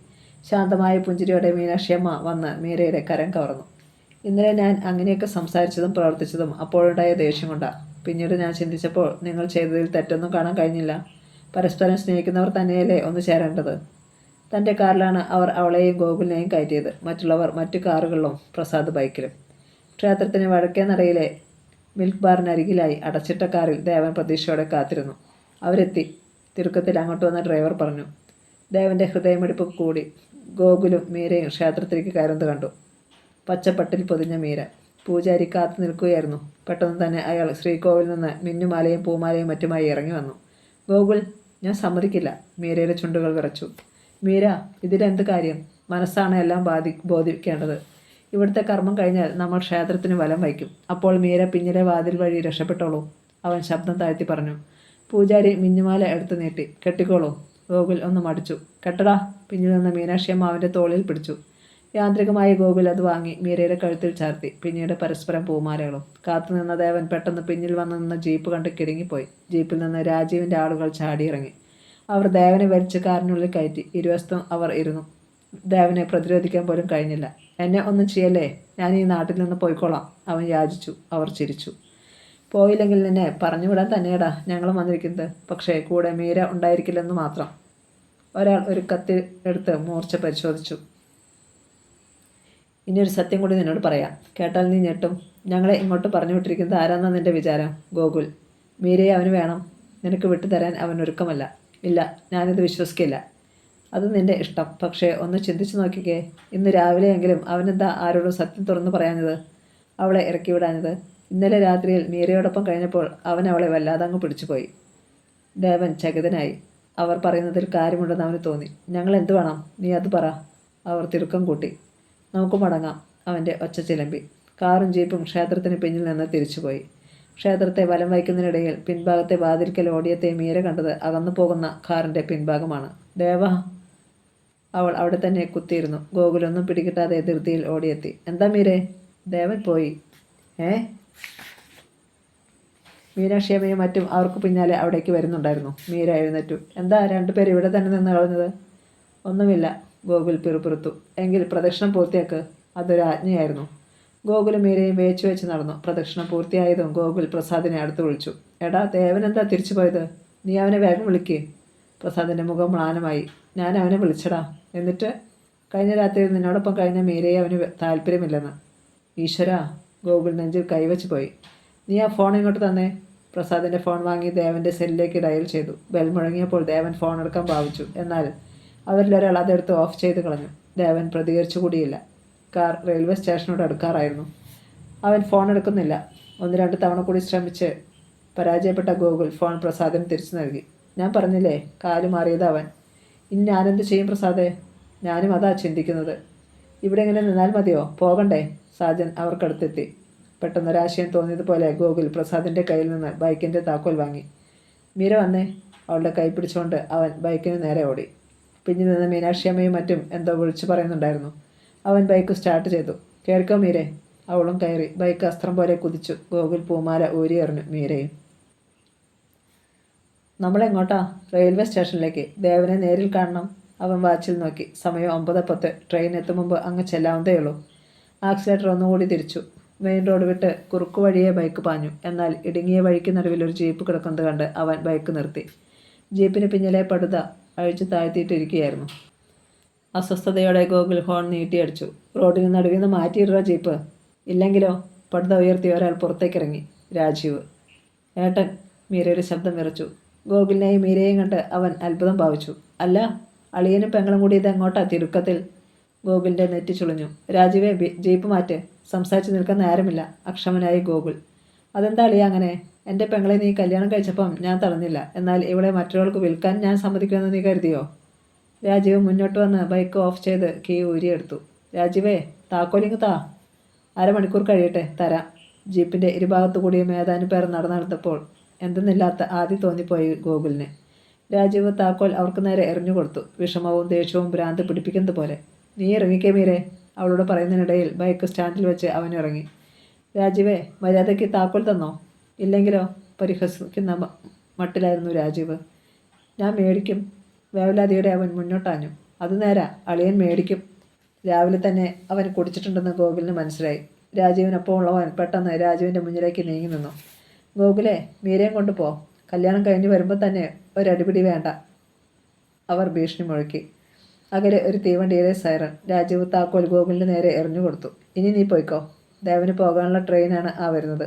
ശാന്തമായ പുഞ്ചിരിയോടെ മീനാക്ഷിയമ്മ വന്ന് മീരയുടെ കരം കവർന്നു. ഇന്നലെ ഞാൻ അങ്ങനെയൊക്കെ സംസാരിച്ചതും പ്രവർത്തിച്ചതും അപ്പോഴുണ്ടായ ദേഷ്യം കൊണ്ടാണ്. പിന്നീട് ഞാൻ ചിന്തിച്ചപ്പോൾ നിങ്ങൾ ചെയ്തതിൽ തെറ്റൊന്നും കാണാൻ കഴിഞ്ഞില്ല. പരസ്പരം സ്നേഹിക്കുന്നവർ തന്നെയല്ലേ ഒന്ന് ചേരേണ്ടത്. തൻ്റെ കാറിലാണ് അവർ അവളെയും ഗോകുലിനെയും കയറ്റിയത്. മറ്റുള്ളവർ മറ്റു കാറുകളിലും പ്രസാദ് ബൈക്കിലും. ക്ഷേത്രത്തിന് വടക്കേ നടയിലെ മിൽക്ക് ബാറിനരികിലായി അടച്ചിട്ട കാറിൽ ദേവൻ പ്രതീക്ഷയോടെ കാത്തിരുന്നു. അവരെത്തി. തിരുക്കത്തിൽ അങ്ങോട്ട് വന്ന ഡ്രൈവർ പറഞ്ഞു. ദേവൻ്റെ ഹൃദയമിടിപ്പ് കൂടി. ഗോകുലും മീരയും ക്ഷേത്രത്തിലേക്ക് കയറുന്നത് കണ്ടു. പച്ചപ്പട്ടിൽ പൊതിഞ്ഞ മീര. പൂജാരി കാത്തു നിൽക്കുകയായിരുന്നു. പെട്ടെന്ന് തന്നെ അയാൾ ശ്രീകോവിൽ നിന്ന് മിന്നുമാലയും പൂമാലയും മറ്റുമായി ഇറങ്ങി വന്നു. ഗോകുൽ, ഞാൻ സമ്മതിക്കില്ല. മീരയുടെ ചുണ്ടുകൾ വിറച്ചു. മീര, ഇതിലെന്ത് കാര്യം? മനസ്സാണ് എല്ലാം ബോധിക്കേണ്ടത്. ഇവിടുത്തെ കർമ്മം കഴിഞ്ഞാൽ നമ്മൾ ക്ഷേത്രത്തിന് വലം വയ്ക്കും. അപ്പോൾ മീര പിന്നിലെ വാതിൽ വഴി രക്ഷപ്പെട്ടോളൂ. അവൻ ശബ്ദം താഴ്ത്തി പറഞ്ഞു. പൂജാരി മിന്നുമാല എടുത്തു നീട്ടി. കെട്ടിക്കോളൂ. ഗോകുൽ ഒന്ന് മടിച്ചു. കെട്ടടാ. പിന്നിൽ നിന്ന് മീനാക്ഷിയമ്മ അവൻ്റെ തോളിൽ പിടിച്ചു. യാന്ത്രികമായി ഗോകുൽ അത് വാങ്ങി മീരയുടെ കഴുത്തിൽ ചാർത്തി. പിന്നീട് പരസ്പരം പൂമാലകളും. കാത്തുനിന്ന ദേവൻ പെട്ടെന്ന് പിന്നിൽ വന്നു നിന്ന ജീപ്പ് കണ്ട് കിടുങ്ങിപ്പോയി. ജീപ്പിൽ നിന്ന് രാജീവിൻ്റെ ആളുകൾ ചാടിയിറങ്ങി. അവർ ദേവനെ വലിച്ച് കാറിനുള്ളിൽ കയറ്റി. ഇരുവശത്തും അവർ ഇരുന്നു. ദേവനെ പ്രതിരോധിക്കാൻ പോലും കഴിഞ്ഞില്ല. എന്നെ ഒന്നും ചെയ്യല്ലേ, ഞാൻ ഈ നാട്ടിൽ നിന്ന് പോയിക്കോളാം, അവൻ യാചിച്ചു. അവർ ചിരിച്ചു. പോയില്ലെങ്കിൽ നിന്നെ പറഞ്ഞുവിടാൻ തന്നെയടാ ഞങ്ങൾ വന്നിരിക്കുന്നത്. പക്ഷേ കൂടെ മീര ഉണ്ടായിരിക്കില്ലെന്ന് മാത്രം. ഒരാൾ ഒരു കത്തി എടുത്ത് മൂർച്ച പരിശോധിച്ചു. ഇനിയൊരു സത്യം കൂടി നിന്നോട് പറയാം. കേട്ടാൽ നീ ഞെട്ടും. ഞങ്ങളെ ഇങ്ങോട്ട് പറഞ്ഞു വിട്ടിരിക്കുന്നത് ആരാന്നാ നിൻ്റെ വിചാരം? ഗോകുൽ. മീരയെ അവന് വേണം. നിനക്ക് വിട്ടുതരാൻ അവൻ ഒരുക്കമല്ല. ഇല്ല, ഞാനിത് വിശ്വസിക്കില്ല. അത് നിൻ്റെ ഇഷ്ടം. പക്ഷേ ഒന്ന് ചിന്തിച്ചു നോക്കിക്കേ. ഇന്ന് രാവിലെയെങ്കിലും അവനെന്താ ആരോടും സത്യം തുറന്നു പറയാഞ്ഞത്? അവളെ ഇറക്കി വിടാഞ്ഞത്? ഇന്നലെ രാത്രിയിൽ മീരയോടൊപ്പം കഴിഞ്ഞപ്പോൾ അവൻ അവളെ വല്ലാതങ്ങ് പിടിച്ചുപോയി. ദേവൻ ചകിതനായി. അവർ പറയുന്നതിൽ കാര്യമുണ്ടെന്ന് അവന് തോന്നി. ഞങ്ങൾ എന്തു വേണം? നീ അത് പറ. അവർ തിടുക്കം കൂട്ടി. നമുക്ക് മടങ്ങാം. അവൻ്റെ ഒച്ച ചിലമ്പി. കാറും ജീപ്പും ക്ഷേത്രത്തിന് പിന്നിൽ നിന്ന് തിരിച്ചുപോയി. ക്ഷേത്രത്തെ വലം വയ്ക്കുന്നതിനിടയിൽ പിൻഭാഗത്തെ വാതിൽക്കൽ ഓടിയത്തെ മീര കണ്ടത് അകന്നു പോകുന്ന കാറിൻ്റെ പിൻഭാഗമാണ്. ദേവ. അവൾ അവിടെ തന്നെ കുത്തിയിരുന്നു. ഗോകുലൊന്നും പിടികിട്ടാതെ ധൃതിയിൽ ഓടിയെത്തി. എന്താ മീരേ? ദേവൻ പോയി. മീനാക്ഷിയമ്മയും മറ്റും അവർക്ക് പിന്നാലെ അവിടേക്ക് വരുന്നുണ്ടായിരുന്നു. മീര എഴുന്നേറ്റു. എന്താ രണ്ടുപേർ ഇവിടെ തന്നെ നിന്ന് കളഞ്ഞത്? ഒന്നുമില്ല, ഗോകുൽ പിറുപിറുത്തു. എങ്കിൽ പ്രദക്ഷിണം പൂർത്തിയാക്ക്. അതൊരു ആജ്ഞയായിരുന്നു. ഗോകുലും മീരയും വേച്ചു വെച്ച് നടന്നു. പ്രദക്ഷിണം പൂർത്തിയായതും ഗോകുൽ പ്രസാദിനെ അടുത്ത് വിളിച്ചു. എടാ, ദേവൻ എന്താ തിരിച്ചു പോയത്? നീ അവനെ വേഗം വിളിക്കേ. പ്രസാദിൻ്റെ മുഖം മ്ലാനമായി. ഞാൻ അവനെ വിളിച്ചടാ. എന്നിട്ട്? കഴിഞ്ഞ രാത്രിയിൽ നിന്നോടൊപ്പം കഴിഞ്ഞ മീരയെ അവന് താല്പര്യമില്ലെന്ന്. ഈശ്വര. ഗോകുൽ നെഞ്ചിൽ കൈവച്ച് പോയി. നീ ആ ഫോൺ ഇങ്ങോട്ട് തന്നേ. പ്രസാദിൻ്റെ ഫോൺ വാങ്ങി ദേവൻ്റെ സെല്ലിലേക്ക് ഡയൽ ചെയ്തു. ബെൽ മുഴങ്ങിയപ്പോൾ ദേവൻ ഫോൺ എടുക്കാൻ ഭാവിച്ചു. എന്നാൽ അവരിലൊരാൾ അതെടുത്ത് ഓഫ് ചെയ്ത് കളഞ്ഞു. ദേവൻ പ്രതികരിച്ചു കൂടിയില്ല. കാർ റെയിൽവേ സ്റ്റേഷനോട് അടുക്കാറായിരുന്നു. അവൻ ഫോൺ എടുക്കുന്നില്ല. 1-2 തവണ കൂടി ശ്രമിച്ച് പരാജയപ്പെട്ട ഗോകുൽ ഫോൺ പ്രസാദിന് തിരിച്ചു നൽകി. ഞാൻ പറഞ്ഞില്ലേ, കാലു മാറിയത് അവൻ. ഇനി ഞാനെന്ത് ചെയ്യും പ്രസാദേ? ഞാനും അതാ ചിന്തിക്കുന്നത്. ഇവിടെ ഇങ്ങനെ നിന്നാൽ മതിയോ? പോകണ്ടേ? സാജൻ അവർക്കടുത്തെത്തി. പെട്ടെന്നൊരാശയം തോന്നിയതുപോലെ ഗോകുൽ പ്രസാദിൻ്റെ കയ്യിൽ നിന്ന് ബൈക്കിൻ്റെ താക്കോൽ വാങ്ങി. മീര വന്നേ. അവളുടെ കൈ പിടിച്ചുകൊണ്ട് അവൻ ബൈക്കിന് നേരെ ഓടി. പിന്നിൽ നിന്ന് മീനാക്ഷിയമ്മയും മറ്റും എന്തോ വിളിച്ചു പറയുന്നുണ്ടായിരുന്നു. അവൻ ബൈക്ക് സ്റ്റാർട്ട് ചെയ്തു. കയറിക്കോ മീരെ. അവളും കയറി. ബൈക്ക് അസ്ത്രം പോലെ കുതിച്ചു. ഗോകുൽ പൂമാല ഊരിയെറിഞ്ഞു. മീരയും. നമ്മളെങ്ങോട്ടാ? റെയിൽവേ സ്റ്റേഷനിലേക്ക്. ദേവനെ നേരിൽ കാണണം. അവൻ വാച്ചിൽ നോക്കി. സമയം 9:10. ട്രെയിൻ എത്തും മുമ്പ് അങ്ങ് ചെല്ലാവുന്നതേയുള്ളൂ. ആക്സിലേറ്റർ ഒന്നുകൂടി തിരിച്ചു. മെയിൻ റോഡ് വിട്ട് കുറുക്കു വഴിയെ ബൈക്ക് പാഞ്ഞു. എന്നാൽ ഇടുങ്ങിയ വഴിക്ക് നടുവിൽ ഒരു ജീപ്പ് കിടക്കുന്നത് കണ്ട് അവൻ ബൈക്ക് നിർത്തി. ജീപ്പിന് പിന്നിലെ പടുത അഴിച്ചു താഴ്ത്തിയിട്ടിരിക്കുകയായിരുന്നു. അസ്വസ്ഥതയോടെ ഗോകുൽ ഹോൺ നീട്ടിയടിച്ചു. റോഡിന് നടുവിൽ നിന്ന് മാറ്റിയിടുക ജീപ്പ്. ഇല്ലെങ്കിലോ? പടുത ഉയർത്തി ഒരാൾ പുറത്തേക്കിറങ്ങി. രാജീവ്. ഏട്ടൻ. മീരയുടെ ശബ്ദം വിറച്ചു. ഗോകുലിനെയും മീരയെയും കണ്ട് അവൻ അത്ഭുതം ഭാവിച്ചു. അല്ല, അളിയനും പെങ്ങളും കൂടി ഇതെങ്ങോട്ടാ തിടുക്കത്തിൽ? ഗോകുലിൻ്റെ നെറ്റി ചുളിഞ്ഞു. രാജീവേ, ജീപ്പ് മാറ്റ്. സംസാരിച്ച് നിൽക്കാൻ നേരമില്ല. അക്ഷമനായി ഗോകുൽ. അതെന്താ അളിയ അങ്ങനെ? എൻ്റെ പെങ്ങളെ നീ കല്യാണം കഴിച്ചപ്പം ഞാൻ തടഞ്ഞില്ല. എന്നാൽ ഇവളെ മറ്റൊരാൾക്ക് വിൽക്കാൻ ഞാൻ സമ്മതിക്കുമെന്ന് നീ കരുതിയോ? രാജീവ് മുന്നോട്ട് വന്ന് ബൈക്ക് ഓഫ് ചെയ്ത് കീ ഊരിയെടുത്തു. രാജീവേ, താക്കോലിങ് താ. അരമണിക്കൂർ കഴിയട്ടെ, തരാം. ജീപ്പിൻ്റെ ഇരുഭാഗത്തു കൂടിയും ഏതാനും പേർ നടന്നെടുത്തപ്പോൾ എന്തെന്നില്ലാത്ത ആദ്യം തോന്നിപ്പോയി ഗോകുലിന്. രാജീവ് താക്കോൽ അവർക്ക് നേരെ എറിഞ്ഞു കൊടുത്തു. വിഷമവും ദേഷ്യവും ഭ്രാന്ത് പിടിപ്പിക്കുന്നത് പോലെ. നീ ഇറങ്ങിക്കേ മീരെ, അവളോട് പറയുന്നതിനിടയിൽ ബൈക്ക് സ്റ്റാൻഡിൽ വെച്ച് അവൻ ഇറങ്ങി. രാജീവേ, മര്യാദയ്ക്ക് താക്കോൽ തന്നോ? ഇല്ലെങ്കിലോ? പരിഹസിക്കുന്ന മട്ടിലായിരുന്നു രാജീവ്. ഞാൻ മേടിക്കും. വേവലാതിയുടെ അവൻ മുന്നോട്ടാഞ്ഞു. അത് നേരാ, അളിയൻ മേടിക്കും. രാവിലെ തന്നെ അവൻ കുടിച്ചിട്ടുണ്ടെന്ന് ഗോകുലിന് മനസ്സിലായി. രാജീവിനൊപ്പം ഉള്ളവൻ പെട്ടെന്ന് രാജുവിൻ്റെ മുന്നിലേക്ക് നീങ്ങി നിന്നു. ഗോകുലെ, മീരയും കൊണ്ടുപോ. കല്യാണം കഴിഞ്ഞ് വരുമ്പോൾ തന്നെ ഒരടിപിടി വേണ്ട, അവർ ഭീഷണി മുഴക്കി. അകലെ ഒരു തീവണ്ടിയിലെ സൈറൻ. രാജീവ് താക്കോൽ ഗോകുലിന് നേരെ എറിഞ്ഞു കൊടുത്തു. ഇനി നീ പോയിക്കോ. ദേവന് പോകാനുള്ള ട്രെയിനാണ് ആ വരുന്നത്.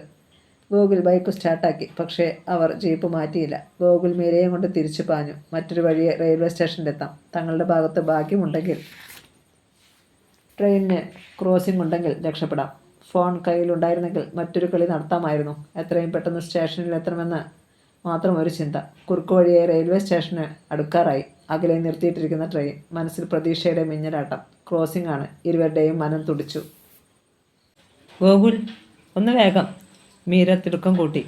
ഗോകുൽ ബൈക്ക് സ്റ്റാർട്ടാക്കി. പക്ഷേ അവർ ജീപ്പ് മാറ്റിയില്ല. ഗോകുൽ മീരയും കൊണ്ട് തിരിച്ചു പാഞ്ഞു. മറ്റൊരു വഴിയെ റെയിൽവേ സ്റ്റേഷനിലെത്താം. തങ്ങളുടെ ഭാഗത്ത് ഭാഗ്യമുണ്ടെങ്കിൽ, ട്രെയിനിന് ക്രോസിംഗ് ഉണ്ടെങ്കിൽ രക്ഷപ്പെടാം. ഫോൺ കയ്യിലുണ്ടായിരുന്നെങ്കിൽ മറ്റൊരു കളി നടത്താമായിരുന്നു. എത്രയും പെട്ടെന്ന് സ്റ്റേഷനിൽ എത്തണമെന്ന് മാത്രം ഒരു ചിന്ത. കുറുക്കു വഴിയെ റെയിൽവേ സ്റ്റേഷന് അടുക്കാറായി. അകലെ നിർത്തിയിട്ടിരിക്കുന്ന ട്രെയിൻ. മനസ്സിൽ പ്രതീക്ഷയുടെ മിന്നലാട്ടം. ക്രോസിംഗ് ആണ്. ഇരുവരുടെയും മനം തുടിച്ചു. ഗോകുൽ, ഒന്ന് വേഗം. മീര തിടുക്കം കൂട്ടി.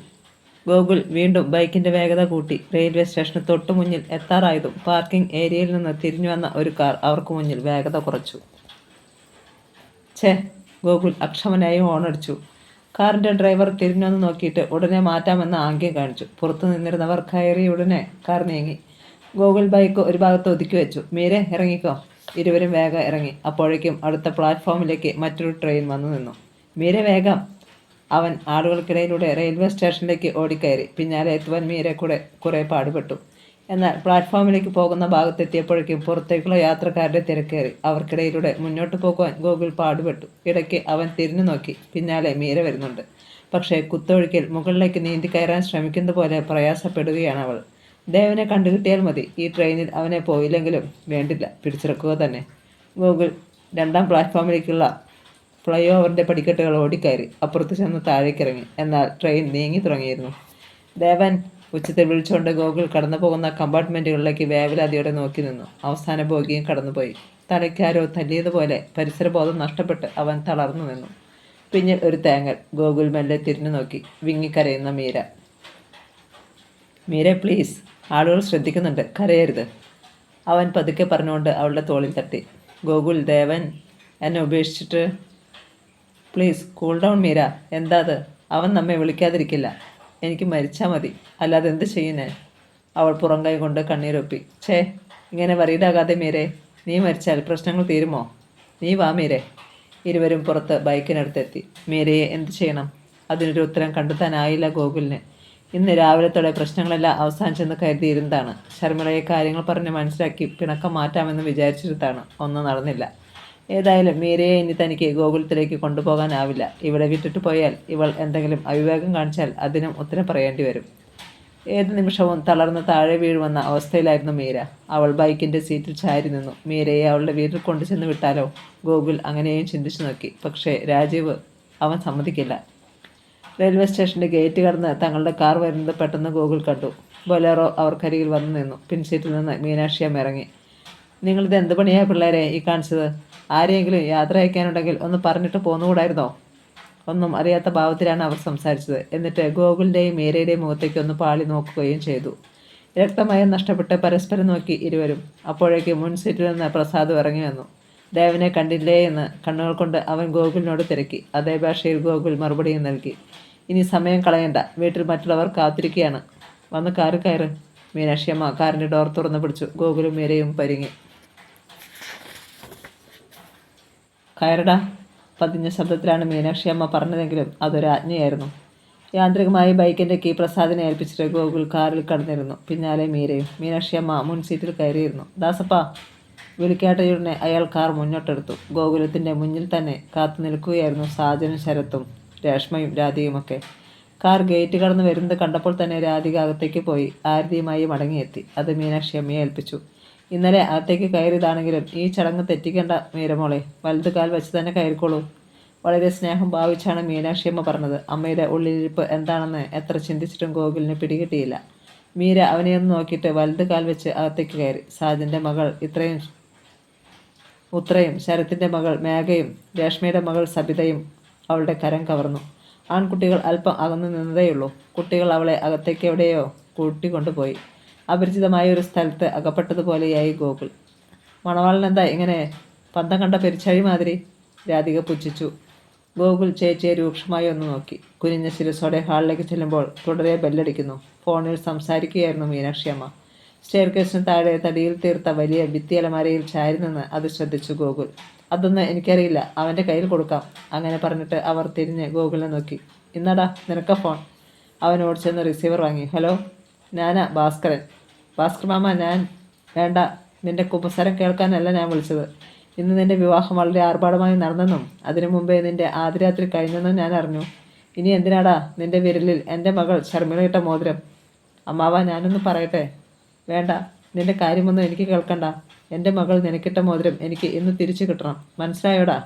ഗോകുൽ വീണ്ടും ബൈക്കിൻ്റെ വേഗത കൂട്ടി. റെയിൽവേ സ്റ്റേഷന് തൊട്ടു മുന്നിൽ എത്താറായതും പാർക്കിംഗ് ഏരിയയിൽ നിന്ന് തിരിഞ്ഞു വന്ന ഒരു കാർ അവർക്ക് മുന്നിൽ വേഗത കുറച്ചു. ഛേ, ഗോകുൽ അക്ഷമനായി ഓണടിച്ചു. കാറിൻ്റെ ഡ്രൈവർ തിരിഞ്ഞൊന്ന് നോക്കിയിട്ട് ഉടനെ മാറ്റാമെന്ന് ആംഗ്യം കാണിച്ചു. പുറത്തു നിന്നിരുന്നവർ കയറി ഉടനെ കാർ നീങ്ങി. ഗോകുൽ ബൈക്ക് ഒരു ഭാഗത്ത് ഒതുക്കി വെച്ചു. മീരെ, ഇറങ്ങിക്കോ. ഇരുവരും വേഗം ഇറങ്ങി. അപ്പോഴേക്കും അടുത്ത പ്ലാറ്റ്ഫോമിലേക്ക് മറ്റൊരു ട്രെയിൻ വന്നു നിന്നു. മീരെ, വേഗം. അവൻ ആളുകൾക്കിടയിലൂടെ റെയിൽവേ സ്റ്റേഷനിലേക്ക് ഓടിക്കയറി. പിന്നാലെ എത്തുവാൻ മീരെ കുറെ പാടുപെട്ടു. എന്നാൽ പ്ലാറ്റ്ഫോമിലേക്ക് പോകുന്ന ഭാഗത്തെത്തിയപ്പോഴേക്കും പുറത്തേക്കുള്ള യാത്രക്കാരുടെ തിരക്കേറി. അവർക്കിടയിലൂടെ മുന്നോട്ട് പോകുവാൻ ഗോകുൽ പാടുപെട്ടു. ഇടയ്ക്ക് അവൻ തിരിഞ്ഞു നോക്കി. പിന്നാലെ മീര വരുന്നുണ്ട്. പക്ഷേ കുത്തൊഴുക്കിൽ മുകളിലേക്ക് നീന്തി കയറാൻ ശ്രമിക്കുന്ന പോലെ പ്രയാസപ്പെടുകയാണ് അവൾ. ദേവനെ കണ്ടുകിട്ടിയാൽ മതി. ഈ ട്രെയിനിൽ അവനെ പോയില്ലെങ്കിലും വേണ്ടില്ല, പിടിച്ചിറക്കുക തന്നെ. ഗോകുൽ രണ്ടാം പ്ലാറ്റ്ഫോമിലേക്കുള്ള ഫ്ലൈ ഓവറിൻ്റെ പടിക്കെട്ടുകൾ ഓടിക്കയറി. അപ്പുറത്ത് ചെന്ന് താഴേക്കിറങ്ങി. എന്നാൽ ട്രെയിൻ നീങ്ങി തുടങ്ങിയിരുന്നു. ദേവൻ, ഉച്ചത്തിൽ വിളിച്ചുകൊണ്ട് ഗോകുൽ കടന്നു പോകുന്ന കമ്പാർട്ട്മെൻറ്റുകളിലേക്ക് വേവലാതിയോടെ നോക്കി നിന്നു. അവസാന ബോഗിയും കടന്നുപോയി. തലയ്ക്കാരോ തല്ലിയതുപോലെ പരിസരബോധം നഷ്ടപ്പെട്ട് അവൻ തളർന്നു നിന്നു. പിന്നിൽ ഒരു തേങ്ങൽ. ഗോകുൽ മെല്ലെ തിരിഞ്ഞു നോക്കി. വിങ്ങിക്കരയുന്ന മീര. മീര, പ്ലീസ്, ആളുകൾ ശ്രദ്ധിക്കുന്നുണ്ട്, കരയരുത്. അവൻ പതുക്കെ പറഞ്ഞുകൊണ്ട് അവളുടെ തോളിൽ തട്ടി. ഗോകുൽ, ദേവൻ എന്നെ ഉപേക്ഷിച്ചിട്ട്. Please cool down Meera. എന്താ അത്? അവൻ നമ്മെ വിളിക്കാതിരിക്കില്ല. എനിക്ക് മരിച്ചാൽ മതി, അല്ലാതെ എന്ത് ചെയ്യുന്നേ? അവൾ പുറംകൈ കൊണ്ട് കണ്ണീരൊപ്പി. ഛേ, ഇങ്ങനെ വറീഡാകാതെ മീരെ. നീ മരിച്ചാൽ പ്രശ്നങ്ങൾ തീരുമോ? നീ വാ മീരെ. ഇരുവരും പുറത്ത് ബൈക്കിനടുത്തെത്തി. മീരയെ എന്ത് ചെയ്യണം? അതിനൊരു ഉത്തരം കണ്ടെത്താനായില്ല ഗോകുലിന്. ഇന്ന് രാവിലത്തോടെ പ്രശ്നങ്ങളെല്ലാം അവസാനിച്ചെന്ന് കരുതിയിരുന്നതാണ്. ശർമിളയെ കാര്യങ്ങൾ പറഞ്ഞ് മനസ്സിലാക്കി പിണക്കം മാറ്റാമെന്ന് വിചാരിച്ചിരുന്നതാണ്. ഒന്നും നടന്നില്ല. ഏതായാലും മീരയെ ഇനി തനിക്ക് ഗോകുലത്തിലേക്ക് കൊണ്ടുപോകാനാവില്ല. ഇവിടെ വിട്ടിട്ട് പോയാൽ ഇവൾ എന്തെങ്കിലും അവിവേകം കാണിച്ചാൽ അതിനും ഉത്തരം പറയേണ്ടി വരും. ഏത് നിമിഷവും തളർന്ന് താഴെ വീഴുമെന്ന അവസ്ഥയിലായിരുന്നു മീര. അവൾ ബൈക്കിൻ്റെ സീറ്റിൽ ചാരി നിന്നു. മീരയെ അവളുടെ വീട്ടിൽ കൊണ്ടുചെന്ന് വിട്ടാലോ? ഗോകുൽ അങ്ങനെയും ചിന്തിച്ചു നോക്കി. പക്ഷേ രാജീവ്, അവൻ സമ്മതിക്കില്ല. റെയിൽവേ സ്റ്റേഷൻ്റെ ഗേറ്റ് കടന്ന് തങ്ങളുടെ കാർ വരുന്നത് പെട്ടെന്ന് ഗോകുൽ കണ്ടു. ബൊലേറോ അവർക്കരികിൽ വന്നു നിന്നു. പിൻസീറ്റിൽ നിന്ന് മീനാക്ഷിയമ്മ ഇറങ്ങി. നിങ്ങളിത് എന്ത് പണിയാ പിള്ളേരെ ഈ കാണിച്ചത്? ആരെയെങ്കിലും യാത്ര അയക്കാനുണ്ടെങ്കിൽ ഒന്ന് പറഞ്ഞിട്ട് പോന്നുകൂടായിരുന്നോ? ഒന്നും അറിയാത്ത ഭാവത്തിലാണ് അവർ സംസാരിച്ചത്. എന്നിട്ട് ഗോകുലിൻ്റെയും മീരയുടെയും മുഖത്തേക്ക് ഒന്ന് പാളി നോക്കുകയും ചെയ്തു. രക്തമയം നഷ്ടപ്പെട്ട് പരസ്പരം നോക്കി ഇരുവരും. അപ്പോഴേക്ക് മുൻ സീറ്റിൽ നിന്ന് പ്രസാദ് ഇറങ്ങി വന്നു. ദേവനെ കണ്ടില്ലേ എന്ന് കണ്ണുകൾ കൊണ്ട് അവൻ ഗോകുലിനോട് തിരക്കി. അതേ ഭാഷയിൽ ഗോകുൽ മറുപടിയും നൽകി. ഇനി സമയം കളയണ്ട, വീട്ടിൽ മറ്റുള്ളവർ കാത്തിരിക്കുകയാണ്. വന്ന് കാറ് കയറ്. മീനാക്ഷിയമ്മ കാറിൻ്റെ ഡോർ തുറന്ന് പിടിച്ചു. ഗോകുലും മീരയും പരിങ്ങി. കയറടാ. പതിഞ്ഞ ശബ്ദത്തിലാണ് മീനാക്ഷിയമ്മ പറഞ്ഞതെങ്കിലും അതൊരു ആജ്ഞയായിരുന്നു. യാന്ത്രികമായി ബൈക്കിൻ്റെ കീ പ്രസാദിനെ ഏൽപ്പിച്ചിട്ട് ഗോകുൽ കാറിൽ കടന്നിരുന്നു. പിന്നാലെ മീരയും. മീനാക്ഷിയമ്മ മുൻ സീറ്റിൽ കയറിയിരുന്നു. ദാസപ്പ, വിളിക്കാട്ടയുടനെ അയാൾ കാർ മുന്നോട്ടെടുത്തു. ഗോകുലത്തിൻ്റെ മുന്നിൽ തന്നെ കാത്തു നിൽക്കുകയായിരുന്നു സാജനും ശരത്തും രേഷ്മയും രാധികയുമൊക്കെ. കാർ ഗേറ്റ് കടന്ന് വരുന്നത് കണ്ടപ്പോൾ തന്നെ രാധിക അകത്തേക്ക് പോയി ആരതിയുമായി മടങ്ങിയെത്തി. അത് മീനാക്ഷിയമ്മയെ ഏൽപ്പിച്ചു. ഇന്നലെ അകത്തേക്ക് കയറിയതാണെങ്കിലും ഈ ചടങ്ങ് തെറ്റിക്കേണ്ട മീരമോളെ, വലതു കാൽ വെച്ച് തന്നെ കയറിക്കോളൂ. വളരെ സ്നേഹം ഭാവിച്ചാണ് മീനാക്ഷിയമ്മ പറഞ്ഞത്. അമ്മയുടെ ഉള്ളിലിരിപ്പ് എന്താണെന്ന് എത്ര ചിന്തിച്ചിട്ടും ഗോകുലിന് പിടികിട്ടിയില്ല. മീര അവനെയൊന്ന് നോക്കിയിട്ട് വലത് കാൽ വെച്ച് അകത്തേക്ക് കയറി. സാജൻ്റെ മകൾ ഉത്രയും ശരത്തിൻ്റെ മകൾ മേഘയും രേഷ്മയുടെ മകൾ സബിതയും അവളുടെ കരം കവർന്നു. ആൺകുട്ടികൾ അല്പം അകന്നു നിന്നതേയുള്ളൂ. കുട്ടികൾ അവളെ അകത്തേക്ക് എവിടെയോ കൂട്ടിക്കൊണ്ടുപോയി. അപരിചിതമായ ഒരു സ്ഥലത്ത് അകപ്പെട്ടതുപോലെയായി ഗോകുൽ. മണവാളൻ എന്താ ഇങ്ങനെ പന്തം കണ്ട പെരിച്ചാഴി മാതിരി? രാധിക പുച്ഛിച്ചു. ഗോകുൽ ചേച്ചിയെ രൂക്ഷമായി ഒന്ന് നോക്കി. കുനിഞ്ഞ ശിരസോടെ ഹാളിലേക്ക് ചെല്ലുമ്പോൾ തുടരെ ബെല്ലടിക്കുന്നു. ഫോണിൽ സംസാരിക്കുകയായിരുന്നു മീനാക്ഷിയമ്മ. സ്റ്റെയർകേസിന് താഴെ തടിയിൽ തീർത്ത വലിയ ഭിത്തിയലമാരയിൽ ചാരി നിന്ന് അത് ശ്രദ്ധിച്ചു ഗോകുൽ. അതൊന്നും എനിക്കറിയില്ല, അവൻ്റെ കയ്യിൽ കൊടുക്കാം. അങ്ങനെ പറഞ്ഞിട്ട് അവർ തിരിഞ്ഞ് ഗോകുലിനെ നോക്കി. ഇന്നടാ നിനക്ക ഫോൺ. അവൻ ഓടിച്ചെന്ന് റിസീവർ വാങ്ങി. ഹലോ, ഞാനാ ഭാസ്കരൻ. ഭാസ്കർ മാമ, ഞാൻ വേണ്ട, നിന്റെ കുമ്പസാരം കേൾക്കാനല്ല ഞാൻ വിളിച്ചത്. ഇന്ന് നിന്റെ വിവാഹം വളരെ ആർഭാടമായി നടന്നെന്നും അതിനു മുമ്പേ നിന്റെ ആദ്യരാത്രി കഴിഞ്ഞെന്നും ഞാൻ അറിഞ്ഞു. ഇനി എന്തിനാടാ നിന്റെ വിരലിൽ എൻ്റെ മകൾ ശർമിളയിട്ട മോതിരം? അമ്മാവ, ഞാനൊന്ന് പറയട്ടെ? വേണ്ട, നിന്റെ കാര്യമൊന്നും എനിക്ക് കേൾക്കണ്ട. എൻ്റെ മകൾ നിനക്കിട്ട മോതിരം എനിക്ക് ഇന്ന് തിരിച്ചു കിട്ടണം, മനസ്സിലായോടാ?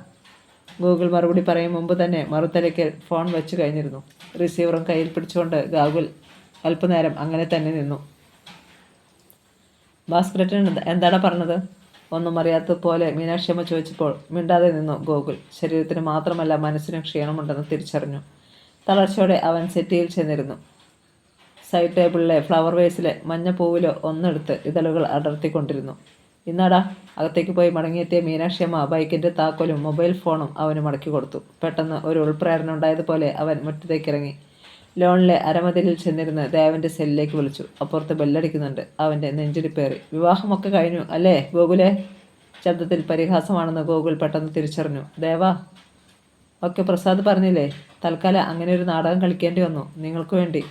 ഗൂഗിൾ മറുപടി പറയും മുമ്പ് തന്നെ മറുതലയ്ക്ക് ഫോൺ വെച്ച് കഴിഞ്ഞിരുന്നു. റിസീവറും കയ്യിൽ പിടിച്ചുകൊണ്ട് ഗാഗുൽ അല്പനേരം അങ്ങനെ തന്നെ നിന്നു. ഭാസ്കരൻ എന്താണ് പറഞ്ഞത്? ഒന്നും അറിയാത്തതുപോലെ മീനാക്ഷിയമ്മ ചോദിച്ചപ്പോൾ മിണ്ടാതെ നിന്നു ഗോകുൽ. ശരീരത്തിന് മാത്രമല്ല മനസ്സിനും ക്ഷീണമുണ്ടെന്ന് തിരിച്ചറിഞ്ഞു. തളർച്ചയോടെ അവൻ സെറ്റിയിൽ ചെന്നിരുന്നു. സൈഡ് ടേബിളിലെ ഫ്ലവർ വേസിലെ മഞ്ഞ പൂവിലോ ഒന്നെടുത്ത് ഇതളുകൾ അടർത്തിക്കൊണ്ടിരുന്നു. ഇന്നാടാ. അകത്തേക്ക് പോയി മടങ്ങിയെത്തിയ മീനാക്ഷിയമ്മ ബൈക്കിൻ്റെ താക്കോലും മൊബൈൽ ഫോണും അവന് മടക്കി കൊടുത്തു. പെട്ടെന്ന് ഒരു ഉൾപ്രേരണ ഉണ്ടായതുപോലെ അവൻ മുറ്റത്തേക്കിറങ്ങി. ലോണിലെ അരമതിലിൽ ചെന്നിരുന്ന് ദേവൻ്റെ സെല്ലിലേക്ക് വിളിച്ചു. അപ്പുറത്ത് ബെല്ലടിക്കുന്നുണ്ട്. അവൻ്റെ നെഞ്ചിടിപ്പേറി. വിവാഹമൊക്കെ കഴിഞ്ഞു അല്ലേ ഗോകുലേ? ശബ്ദത്തിൽ പരിഹാസമാണെന്ന് ഗോകുൽ പെട്ടെന്ന് തിരിച്ചറിഞ്ഞു. ദേവാ, ഒക്കെ പ്രസാദ് പറഞ്ഞില്ലേ? തൽക്കാലം അങ്ങനെ ഒരു നാടകം കളിക്കേണ്ടി വന്നു നിങ്ങൾക്ക് വേണ്ടി.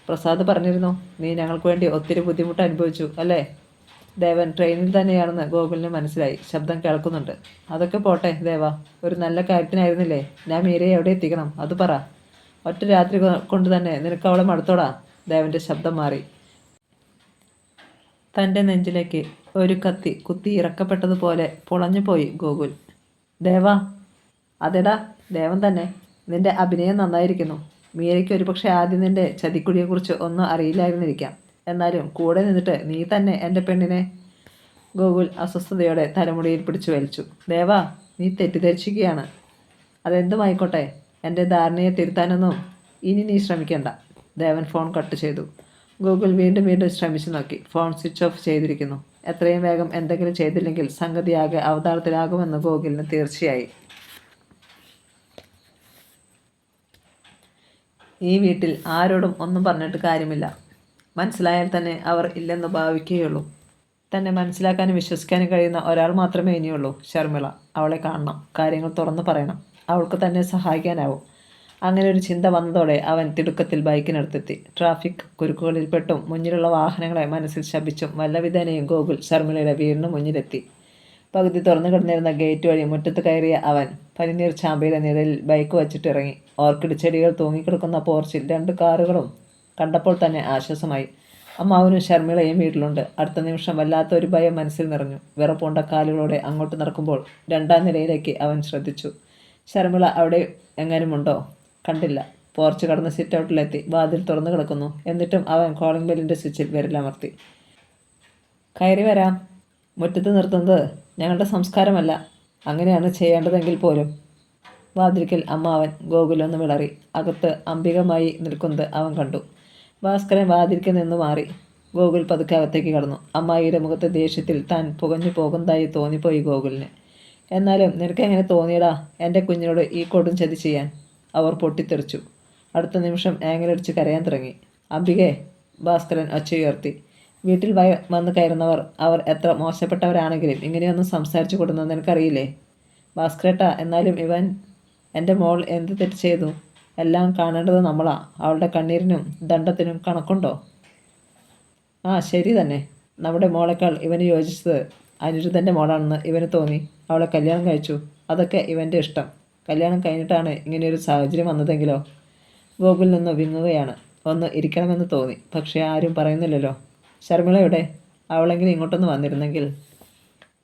പ്രസാദ് പറഞ്ഞിരുന്നു, നീ ഞങ്ങൾക്ക് വേണ്ടി ഒത്തിരി ബുദ്ധിമുട്ട് അനുഭവിച്ചു അല്ലേ? ദേവൻ ട്രെയിനിൽ തന്നെയാണെന്ന് ഗോകുലിന് മനസ്സിലായി. ശബ്ദം കേൾക്കുന്നുണ്ട്. അതൊക്കെ പോട്ടെ ദേവ, ഒരു നല്ല കാര്യത്തിനായിരുന്നില്ലേ? ഞാൻ മീരയെ എവിടെ എത്തിക്കണം അത് പറ. ഒറ്റ രാത്രി കൊണ്ട് തന്നെ നിനക്ക് അവളെ മടുത്തോടാ? ദേവൻ്റെ ശബ്ദം മാറി. തൻ്റെ നെഞ്ചിലേക്ക് ഒരു കത്തി കുത്തി ഇറക്കപ്പെട്ടതുപോലെ പൊളഞ്ഞുപോയി ഗോകുൽ. ദേവാ. അതെടാ, ദേവൻ തന്നെ. നിന്റെ അഭിനയം നന്നായിരിക്കുന്നു. മീരയ്ക്ക് ഒരുപക്ഷെ ആദ്യം നിന്റെ ചതിക്കുഴിയെക്കുറിച്ച് ഒന്നും അറിയില്ലായിരുന്നിരിക്കാം. എന്നാലും കൂടെ നിന്നിട്ട് നീ തന്നെ എൻ്റെ പെണ്ണിനെ. ഗോകുൽ അസ്വസ്ഥതയോടെ തലമുടിയിൽ പിടിച്ചു വലിച്ചു. ദേവാ, നീ തെറ്റിദ്ധരിച്ചിരിക്കുകയാണ്. അതെന്തുമായിക്കോട്ടെ, എൻ്റെ ധാരണയെ തിരുത്താനൊന്നും ഇനി നീ ശ്രമിക്കണ്ട. ദേവൻ ഫോൺ കട്ട് ചെയ്തു. ഗൂഗിൾ വീണ്ടും വീണ്ടും ശ്രമിച്ചു നോക്കി. ഫോൺ സ്വിച്ച് ഓഫ് ചെയ്തിരിക്കുന്നു. എത്രയും വേഗം എന്തെങ്കിലും ചെയ്തില്ലെങ്കിൽ സംഗതിയാകെ അവതാളത്തിലാകുമെന്ന് ഗോകുലിന് തീർച്ചയായി. ഈ വീട്ടിൽ ആരോടും ഒന്നും പറഞ്ഞിട്ട് കാര്യമില്ല. മനസ്സിലായാൽ തന്നെ അവർ ഇല്ലെന്ന് ഭാവിക്കുകയുള്ളൂ. തന്നെ മനസ്സിലാക്കാനും വിശ്വസിക്കാനും കഴിയുന്ന ഒരാൾ മാത്രമേ ഇനിയുള്ളൂ, ശർമിള. അവളെ കാണണം, കാര്യങ്ങൾ തുറന്നു പറയണം. അവൾക്ക് തന്നെ സഹായിക്കാനാവും. അങ്ങനെ ഒരു ചിന്ത വന്നതോടെ അവൻ തിടുക്കത്തിൽ ബൈക്കിനടുത്തെത്തി. ട്രാഫിക് കുരുക്കുകളിൽപ്പെട്ടും മുന്നിലുള്ള വാഹനങ്ങളെ മനസ്സിൽ ശപിച്ചും വല്ലവിധേനയും ഗോകുൽ ശർമിളയുടെ വീടിന് മുന്നിലെത്തി. പകുതി തുറന്നു കിടന്നിരുന്ന ഗേറ്റ് വഴി മുറ്റത്ത് കയറിയ അവൻ പനിനീർ ചാമ്പയുടെ നിഴലിൽ ബൈക്ക് വച്ചിട്ടിറങ്ങി. ഓർക്കിഡ് ചെടികൾ തൂങ്ങിക്കിടക്കുന്ന പോർച്ചിൽ 2 കാറുകളും കണ്ടപ്പോൾ തന്നെ ആശ്വാസമായി. അമ്മാവനും ശർമിളയും വീട്ടിലുണ്ട്. അടുത്ത നിമിഷം വല്ലാത്തൊരു ഭയം മനസ്സിൽ നിറഞ്ഞു. വിറപ്പൂണ്ട കാലുകളോടെ അങ്ങോട്ട് നടക്കുമ്പോൾ 2ാം നിലയിലേക്ക് അവൻ ശ്രദ്ധിച്ചു. ശർമിള അവിടെ എങ്ങാനുമുണ്ടോ? കണ്ടില്ല. പോർച്ച് കടന്ന് സിറ്റ് ഔട്ടിലെത്തി. വാതിൽ തുറന്നു കിടക്കുന്നു. എന്നിട്ടും അവൻ കോളിംഗ് ബെല്ലിൻ്റെ സ്വിച്ചിൽ വിരലമർത്തി. കയറി വരാം. മുറ്റത്ത് നിർത്തുന്നത് ഞങ്ങളുടെ സംസ്കാരമല്ല. അങ്ങനെയാണ് ചെയ്യേണ്ടതെങ്കിൽ പോലും. വാതിൽക്കൽ അമ്മാവൻ ഗോകുലൊന്ന് വിളറി. അകത്ത് അംബികമായി നിൽക്കുന്നത് അവൻ കണ്ടു. ഭാസ്കരൻ വാതിൽക്കൽ നിന്ന് മാറി. ഗോകുൽ പതുക്കെ അകത്തേക്ക് കടന്നു. അമ്മായിയുടെ മുഖത്തെ ദേഷ്യത്തിൽ താൻ പുകഞ്ഞു പോകുന്നതായി തോന്നിപ്പോയി ഗോകുലിന്. എന്നാലും നിനക്കെങ്ങനെ തോന്നിയടാ എൻ്റെ കുഞ്ഞിനോട് ഈ കൊടും ചതി ചെയ്യാൻ? അവർ പൊട്ടിത്തെറിച്ചു. അടുത്ത നിമിഷം ആംഗലടിച്ച് കരയാൻ തുടങ്ങി. അംബികെ, ഭാസ്കരൻ ഒച്ചയുയർത്തി. വീട്ടിൽ വന്ന് കയറുന്നവർ അവർ എത്ര മോശപ്പെട്ടവരാണെങ്കിലും ഇങ്ങനെയൊന്നും സംസാരിച്ചു കൊടുക്കുന്നത് നിനക്കറിയില്ലേ? ഭാസ്കരേട്ടാ, എന്നാലും ഇവൻ എൻ്റെ മോൾ എന്ത് തെറ്റ് ചെയ്തു? എല്ലാം കാണേണ്ടത് നമ്മളാ. അവളുടെ കണ്ണീരിനും ദണ്ഡത്തിനും കണക്കുണ്ടോ? ആ ശരി തന്നെ. നമ്മുടെ മോളേക്കാൾ ഇവന് യോജിച്ചത് അനിരുദ്ധൻ്റെ മോളാണെന്ന് ഇവന് തോന്നി. അവളെ കല്യാണം കഴിച്ചു. അതൊക്കെ ഇവൻ്റെ ഇഷ്ടം. കല്യാണം കഴിഞ്ഞിട്ടാണ് ഇങ്ങനെയൊരു സാഹചര്യം വന്നതെങ്കിലോ? ഗോകുൽ നിന്ന് വിങ്ങുകയാണ്. ഒന്ന് ഇരിക്കണമെന്ന് തോന്നി. പക്ഷേ ആരും പറയുന്നില്ലല്ലോ. ശർമിളയുടെ അവളെങ്കിലും ഇങ്ങോട്ടൊന്ന് വന്നിരുന്നെങ്കിൽ.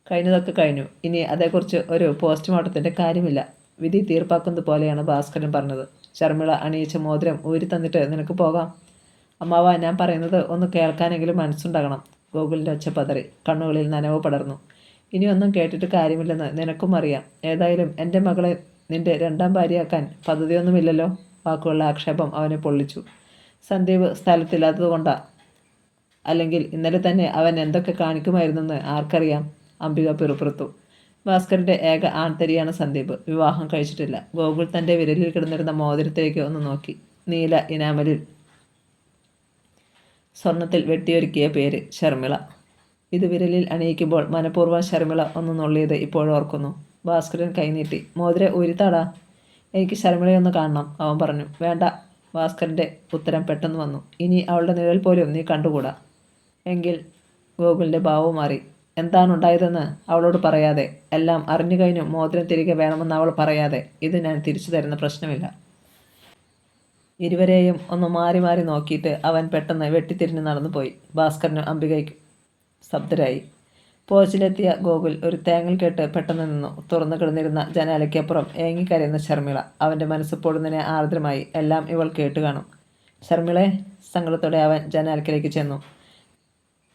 കഴിഞ്ഞതൊക്കെ കഴിഞ്ഞു. ഇനി അതേക്കുറിച്ച് ഒരു പോസ്റ്റ്മോർട്ടത്തിൻ്റെ കാര്യമില്ല. വിധി തീർപ്പാക്കുന്നത് പോലെയാണ് ഭാസ്കരൻ പറഞ്ഞത്. ശർമിള അണിയിച്ച മോതിരം ഊരി തന്നിട്ട് നിനക്ക് പോകാം. അമ്മാവ, ഞാൻ പറയുന്നത് ഒന്ന് കേൾക്കാനെങ്കിലും മനസ്സുണ്ടാകണം. ഗോകുലിൻ്റെ ഒച്ച പതറി. കണ്ണുകളിൽ നനവ് പടർന്നു. ഇനിയൊന്നും കേട്ടിട്ട് കാര്യമില്ലെന്ന് നിനക്കും അറിയാം. ഏതായാലും എൻ്റെ മകളെ നിന്റെ രണ്ടാം ഭാര്യയാക്കാൻ പദ്ധതിയൊന്നുമില്ലല്ലോ. വാക്കുകളുടെ ആക്ഷേപം അവനെ പൊള്ളിച്ചു. സന്ദീപ് സ്ഥലത്തില്ലാത്തതുകൊണ്ടാ, അല്ലെങ്കിൽ ഇന്നലെ തന്നെ അവൻ എന്തൊക്കെ കാണിക്കുമായിരുന്നെന്ന് ആർക്കറിയാം. അംബിക പിറുപിറുത്തു. ഭാസ്കറിൻ്റെ ഏക ആൺതരിയാണ് സന്ദീപ്. വിവാഹം കഴിച്ചിട്ടില്ല. ഗോകുൽ തൻ്റെ വിരലിൽ കിടന്നിരുന്ന മോതിരത്തിലേക്ക് ഒന്ന് നോക്കി. നീല ഇനാമലിൽ സ്വർണത്തിൽ വെട്ടിയൊരുക്കിയ പേര് ശർമിള. ഇത് വിരലിൽ അണിയിക്കുമ്പോൾ മനഃപൂർവ്വം ശർമിള ഒന്ന് നുള്ളിയത് ഇപ്പോഴോർക്കുന്നു. ഭാസ്കരൻ കൈനീട്ടി. മോതിര ഊരിത്താടാ, എനിക്ക് ശർമിളയൊന്ന് കാണണം, അവൻ പറഞ്ഞു. വേണ്ട. ഭാസ്കരൻ്റെ ഉത്തരം പെട്ടെന്ന് വന്നു. ഇനി അവളുടെ നിഴൽ പോലും നീ കണ്ടുകൂടാ. എങ്കിൽ ഗോകുലിൻ്റെ ഭാവം മാറി. എന്താണുണ്ടായതെന്ന് അവളോട് പറയാതെ, എല്ലാം അറിഞ്ഞു കഴിഞ്ഞു മോതിരം തിരികെ വേണമെന്ന് അവൾ പറയാതെ ഇത് ഞാൻ തിരിച്ചു തരുന്ന പ്രശ്നമില്ല. ഇരുവരെയും ഒന്ന് മാറി മാറി നോക്കിയിട്ട് അവൻ പെട്ടെന്ന് വെട്ടിത്തിരിഞ്ഞ് നടന്നുപോയി. ഭാസ്കരനും അംബികയ്ക്കും സ്തബ്ധരായി. പോച്ചിലെത്തിയ ഗോകുൽ ഒരു തേങ്ങൽ കേട്ട് പെട്ടെന്ന് നിന്നു. തുറന്നു കിടന്നിരുന്ന ജനാലയ്ക്കപ്പുറം ഏങ്ങിക്കരയുന്ന ശർമിള. അവൻ്റെ മനസ്സ് പൊടുന്നതിനെ ആർദ്രമായി. എല്ലാം ഇവൾ കേട്ട് കാണും. ശർമിളെ, സങ്കടത്തോടെ അവൻ ജനാലക്കിലേക്ക് ചെന്നു.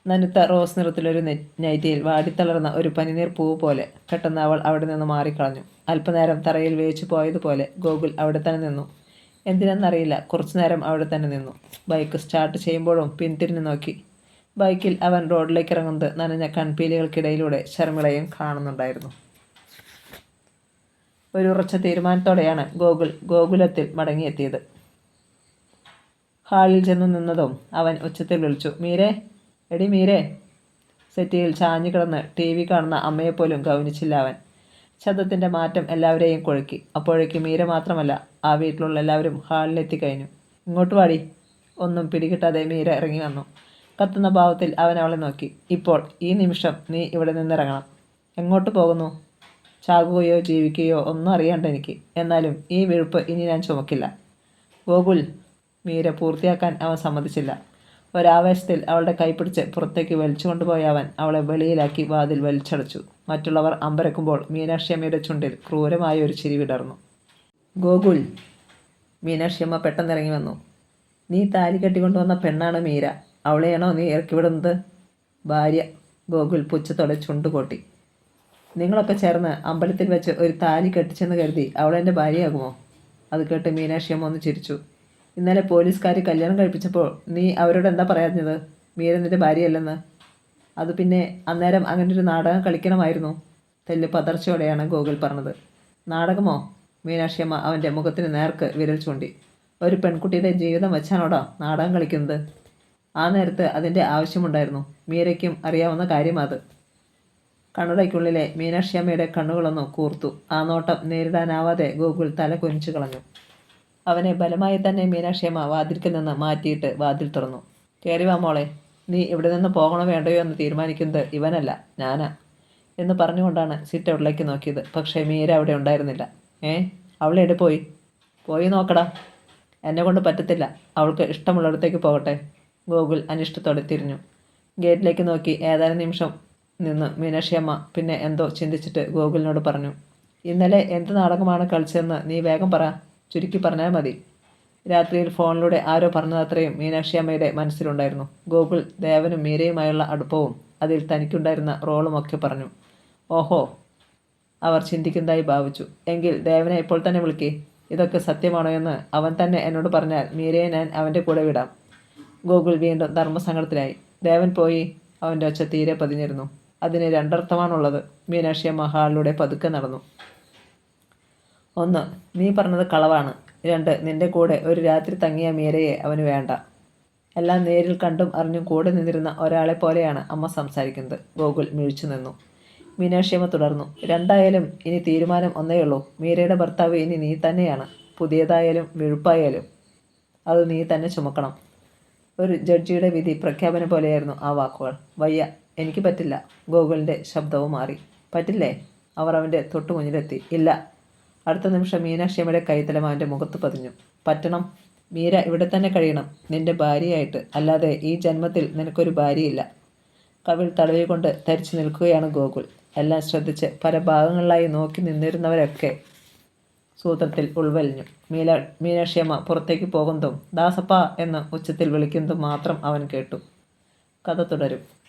നനുത്ത റോസ് നിറത്തിലൊരു നൈറ്റിയിൽ വാടിത്തളർന്ന ഒരു പനിനീർ പൂവ് പോലെ. പെട്ടെന്ന് അവൾ അവിടെ നിന്ന് മാറിക്കളഞ്ഞു. അല്പനേരം തറയിൽ വേച്ചു പോയതുപോലെ ഗോകുൽ അവിടെ തന്നെ നിന്നു. എന്തിനെന്നറിയില്ല, കുറച്ചു നേരം അവിടെ തന്നെ നിന്നു. ബൈക്ക് സ്റ്റാർട്ട് ചെയ്യുമ്പോഴും പിന്തിരിഞ്ഞു നോക്കി. ബൈക്കിൽ അവൻ റോഡിലേക്ക് ഇറങ്ങുന്നത് നനഞ്ഞ കൺപീലികൾക്കിടയിലൂടെ ശർമിളയും കാണുന്നുണ്ടായിരുന്നു. ഒരു ഉറച്ച തീരുമാനത്തോടെയാണ് ഗോകുലത്തിൽ മടങ്ങിയെത്തിയത്. ഹാളിൽ ചെന്ന് നിന്നതും അവൻ ഉച്ചത്തിൽ വിളിച്ചു. മീരേ, എടി മീരേ. സെറ്റിയിൽ ചാഞ്ഞു കിടന്ന് TV കാണുന്ന അമ്മയെപ്പോലും ഗൗനിച്ചില്ല അവൻ. ശബ്ദത്തിൻ്റെ മാറ്റം എല്ലാവരെയും കുഴക്കി. അപ്പോഴേക്ക് മീര മാത്രമല്ല, ആ വീട്ടിലുള്ള എല്ലാവരും ഹാളിലെത്തിക്കഴിഞ്ഞു. ഇങ്ങോട്ട് വാടി. ഒന്നും പിടികിട്ടാതെ മീര ഇറങ്ങി വന്നു. കത്തുന്ന ഭാവത്തിൽ അവൻ അവളെ നോക്കി. ഇപ്പോൾ ഈ നിമിഷം നീ ഇവിടെ നിന്നിറങ്ങണം. എങ്ങോട്ട് പോകുന്നു? ചാകുകയോ ജീവിക്കുകയോ ഒന്നും അറിയണ്ട എനിക്ക്. എന്നാലും ഈ വിഴുപ്പ് ഇനി ഞാൻ ചുമക്കില്ല. ഗോകുൽ. മീര പൂർത്തിയാക്കാൻ അവൻ സമ്മതിച്ചില്ല. ഒരാവേശത്തിൽ അവളുടെ കൈപിടിച്ച് പുറത്തേക്ക് വലിച്ചു കൊണ്ടുപോയ അവൻ അവളെ വെളിയിലാക്കി വാതിൽ വലിച്ചടച്ചു. മറ്റുള്ളവർ അമ്പരക്കുമ്പോൾ മീനാക്ഷിയമ്മയുടെ ചുണ്ടിൽ ക്രൂരമായ ഒരു ചിരി വിടർന്നു. ഗോകുൽ. മീനാക്ഷിയമ്മ പെട്ടെന്നിറങ്ങി വന്നു. നീ താലി കെട്ടിക്കൊണ്ടുവന്ന പെണ്ണാണ് മീര. അവളെയാണോ നീ ഇറക്കിവിടുന്നത്? ഭാര്യ. ഗോകുൽ പുച്ഛത്തോടെ ചുണ്ടുകൊട്ടി. നിങ്ങളൊക്കെ ചേർന്ന് അമ്പലത്തിൽ വെച്ച് ഒരു താലി കെട്ടിച്ചെന്ന് കരുതി അവളെൻ്റെ ഭാര്യയാകുമോ? അത് കേട്ട് മീനാക്ഷിയമ്മ ഒന്ന് ചിരിച്ചു. ഇന്നലെ പോലീസുകാർ കല്യാണം കഴിപ്പിച്ചപ്പോൾ നീ അവരോട് എന്താ പറയാഞ്ഞത്? മീര നിൻ്റെ ഭാര്യയല്ലെന്ന്. അത് പിന്നെ അന്നേരം അങ്ങനൊരു നാടകം കളിക്കണമായിരുന്നു. തെല്ല് പതർച്ചയോടെയാണ് ഗോകുൽ പറഞ്ഞത്. നാടകമോ? മീനാക്ഷിയമ്മ അവൻ്റെ മുഖത്തിന് നേർക്ക് വിരൽ ചൂണ്ടി. ഒരു പെൺകുട്ടിയുടെ ജീവിതം വെച്ചാണോടാ നാടകം കളിക്കുന്നത്? ആ നേരത്ത് അതിൻ്റെ ആവശ്യമുണ്ടായിരുന്നു. മീരയ്ക്കും അറിയാവുന്ന കാര്യം അത്. കണ്ണടയ്ക്കുള്ളിലെ മീനാക്ഷിയമ്മയുടെ കണ്ണുകളൊന്നും കൂർത്തു. ആ നോട്ടം നേരിടാനാവാതെ ഗോകുൽ തല കുനിച്ചു കളഞ്ഞു. അവനെ ബലമായി തന്നെ മീനാക്ഷിയമ്മ വാതിൽക്കൽ നിന്ന് മാറ്റിയിട്ട് വാതിൽ തുറന്നു. കയറി വാ മോളെ. നീ ഇവിടെ നിന്ന് പോകണോ വേണ്ടയോ എന്ന് തീരുമാനിക്കുന്നത് ഇവനല്ല, ഞാനാ എന്ന് പറഞ്ഞുകൊണ്ടാണ് സിറ്റ് ഔട്ടിലേക്ക് നോക്കിയത്. പക്ഷേ മീര അവിടെ ഉണ്ടായിരുന്നില്ല. അവളെവിടെ പോയി? പോയി നോക്കടാ. എന്നെ കൊണ്ട് പറ്റത്തില്ല. അവൾക്ക് ഇഷ്ടമുള്ളിടത്തേക്ക് പോകട്ടെ. ഗോകുൽ അനിഷ്ടത്തോടെ തിരിഞ്ഞു. ഗേറ്റിലേക്ക് നോക്കി ഏതാനും നിമിഷം നിന്ന് മീനാക്ഷിയമ്മ പിന്നെ എന്തോ ചിന്തിച്ചിട്ട് ഗോകുലിനോട് പറഞ്ഞു. ഇന്നലെ എന്ത് നാടകമാണ് കളിച്ചതെന്ന് നീ വേഗം പറ. ചുരുക്കി പറഞ്ഞാൽ മതി. രാത്രിയിൽ ഫോണിലൂടെ ആരോ പറഞ്ഞതത്രയും മീനാക്ഷിയമ്മയുടെ മനസ്സിലുണ്ടായിരുന്നു. ഗോകുൽ ദേവനും മീരയുമായുള്ള അടുപ്പവും അതിൽ തനിക്കുണ്ടായിരുന്ന റോളുമൊക്കെ പറഞ്ഞു. ഓഹോ, അവർ ചിന്തിക്കുന്നതായി ഭാവിച്ചു. എങ്കിൽ ദേവനെ ഇപ്പോൾ തന്നെ വിളിക്കേ. ഇതൊക്കെ സത്യമാണോ എന്ന് അവൻ തന്നെ എന്നോട് പറഞ്ഞാൽ മീരയെ ഞാൻ അവൻ്റെ കൂടെ വിടാം. ഗോകുൽ വീണ്ടും ധർമ്മസങ്കടത്തിലായി. ദേവൻ പോയി. അവൻ്റെ ഒച്ച തീരെ പതിഞ്ഞിരുന്നു. അതിന് രണ്ടർത്ഥമാണുള്ളത്. മീനാക്ഷിയമ്മ ഹാളിലൂടെ പതുക്കെ നടന്നു. 1. നീ പറഞ്ഞത് കളവാണ്. 2. നിന്റെ കൂടെ ഒരു രാത്രി തങ്ങിയ മീരയെ അവന് വേണ്ട. എല്ലാം നേരിൽ കണ്ടും അറിഞ്ഞും കൂടെ നിന്നിരുന്ന ഒരാളെ പോലെയാണ് അമ്മ സംസാരിക്കുന്നത്. ഗോകുൽ മിഴിച്ചു നിന്നു. മീനാക്ഷിയമ്മ തുടർന്നു. രണ്ടായാലും ഇനി തീരുമാനം ഒന്നേയുള്ളൂ. മീരയുടെ ഭർത്താവ് ഇനി നീ തന്നെയാണ്. പുതിയതായാലും വിഴുപ്പായാലും അത് നീ തന്നെ ചുമക്കണം. ഒരു ജഡ്ജിയുടെ വിധി പ്രഖ്യാപനം പോലെയായിരുന്നു ആ വാക്കുകൾ. വയ്യ, എനിക്ക് പറ്റില്ല. ഗോകുലിൻ്റെ ശബ്ദവും മാറി. പറ്റില്ലേ? അവർ അവൻ്റെ തൊട്ടു മുന്നിലെത്തി. ഇല്ല. അടുത്ത നിമിഷം മീനാക്ഷിയമ്മയുടെ കൈത്തലം അവൻ്റെ മുഖത്ത് പതിഞ്ഞു. പറ്റണം. മീര ഇവിടെ തന്നെ കഴിയണം, നിന്റെ ഭാര്യയായിട്ട്. അല്ലാതെ ഈ ജന്മത്തിൽ നിനക്കൊരു ഭാര്യയില്ല. കവിൾ തടവിക്കൊണ്ട് തരിച്ചു നിൽക്കുകയാണ് ഗോകുൽ. എല്ലാം ശ്രദ്ധിച്ച് പല ഭാഗങ്ങളിലായി നോക്കി നിന്നിരുന്നവരൊക്കെ സൂത്രത്തിൽ ഉൾവലിഞ്ഞു. മീനാക്ഷിയമ്മ പുറത്തേക്ക് പോകുന്നതും ദാസപ്പ എന്ന് ഉച്ചത്തിൽ വിളിക്കുന്നതും മാത്രം അവൻ കേട്ടു. കഥ തുടരും.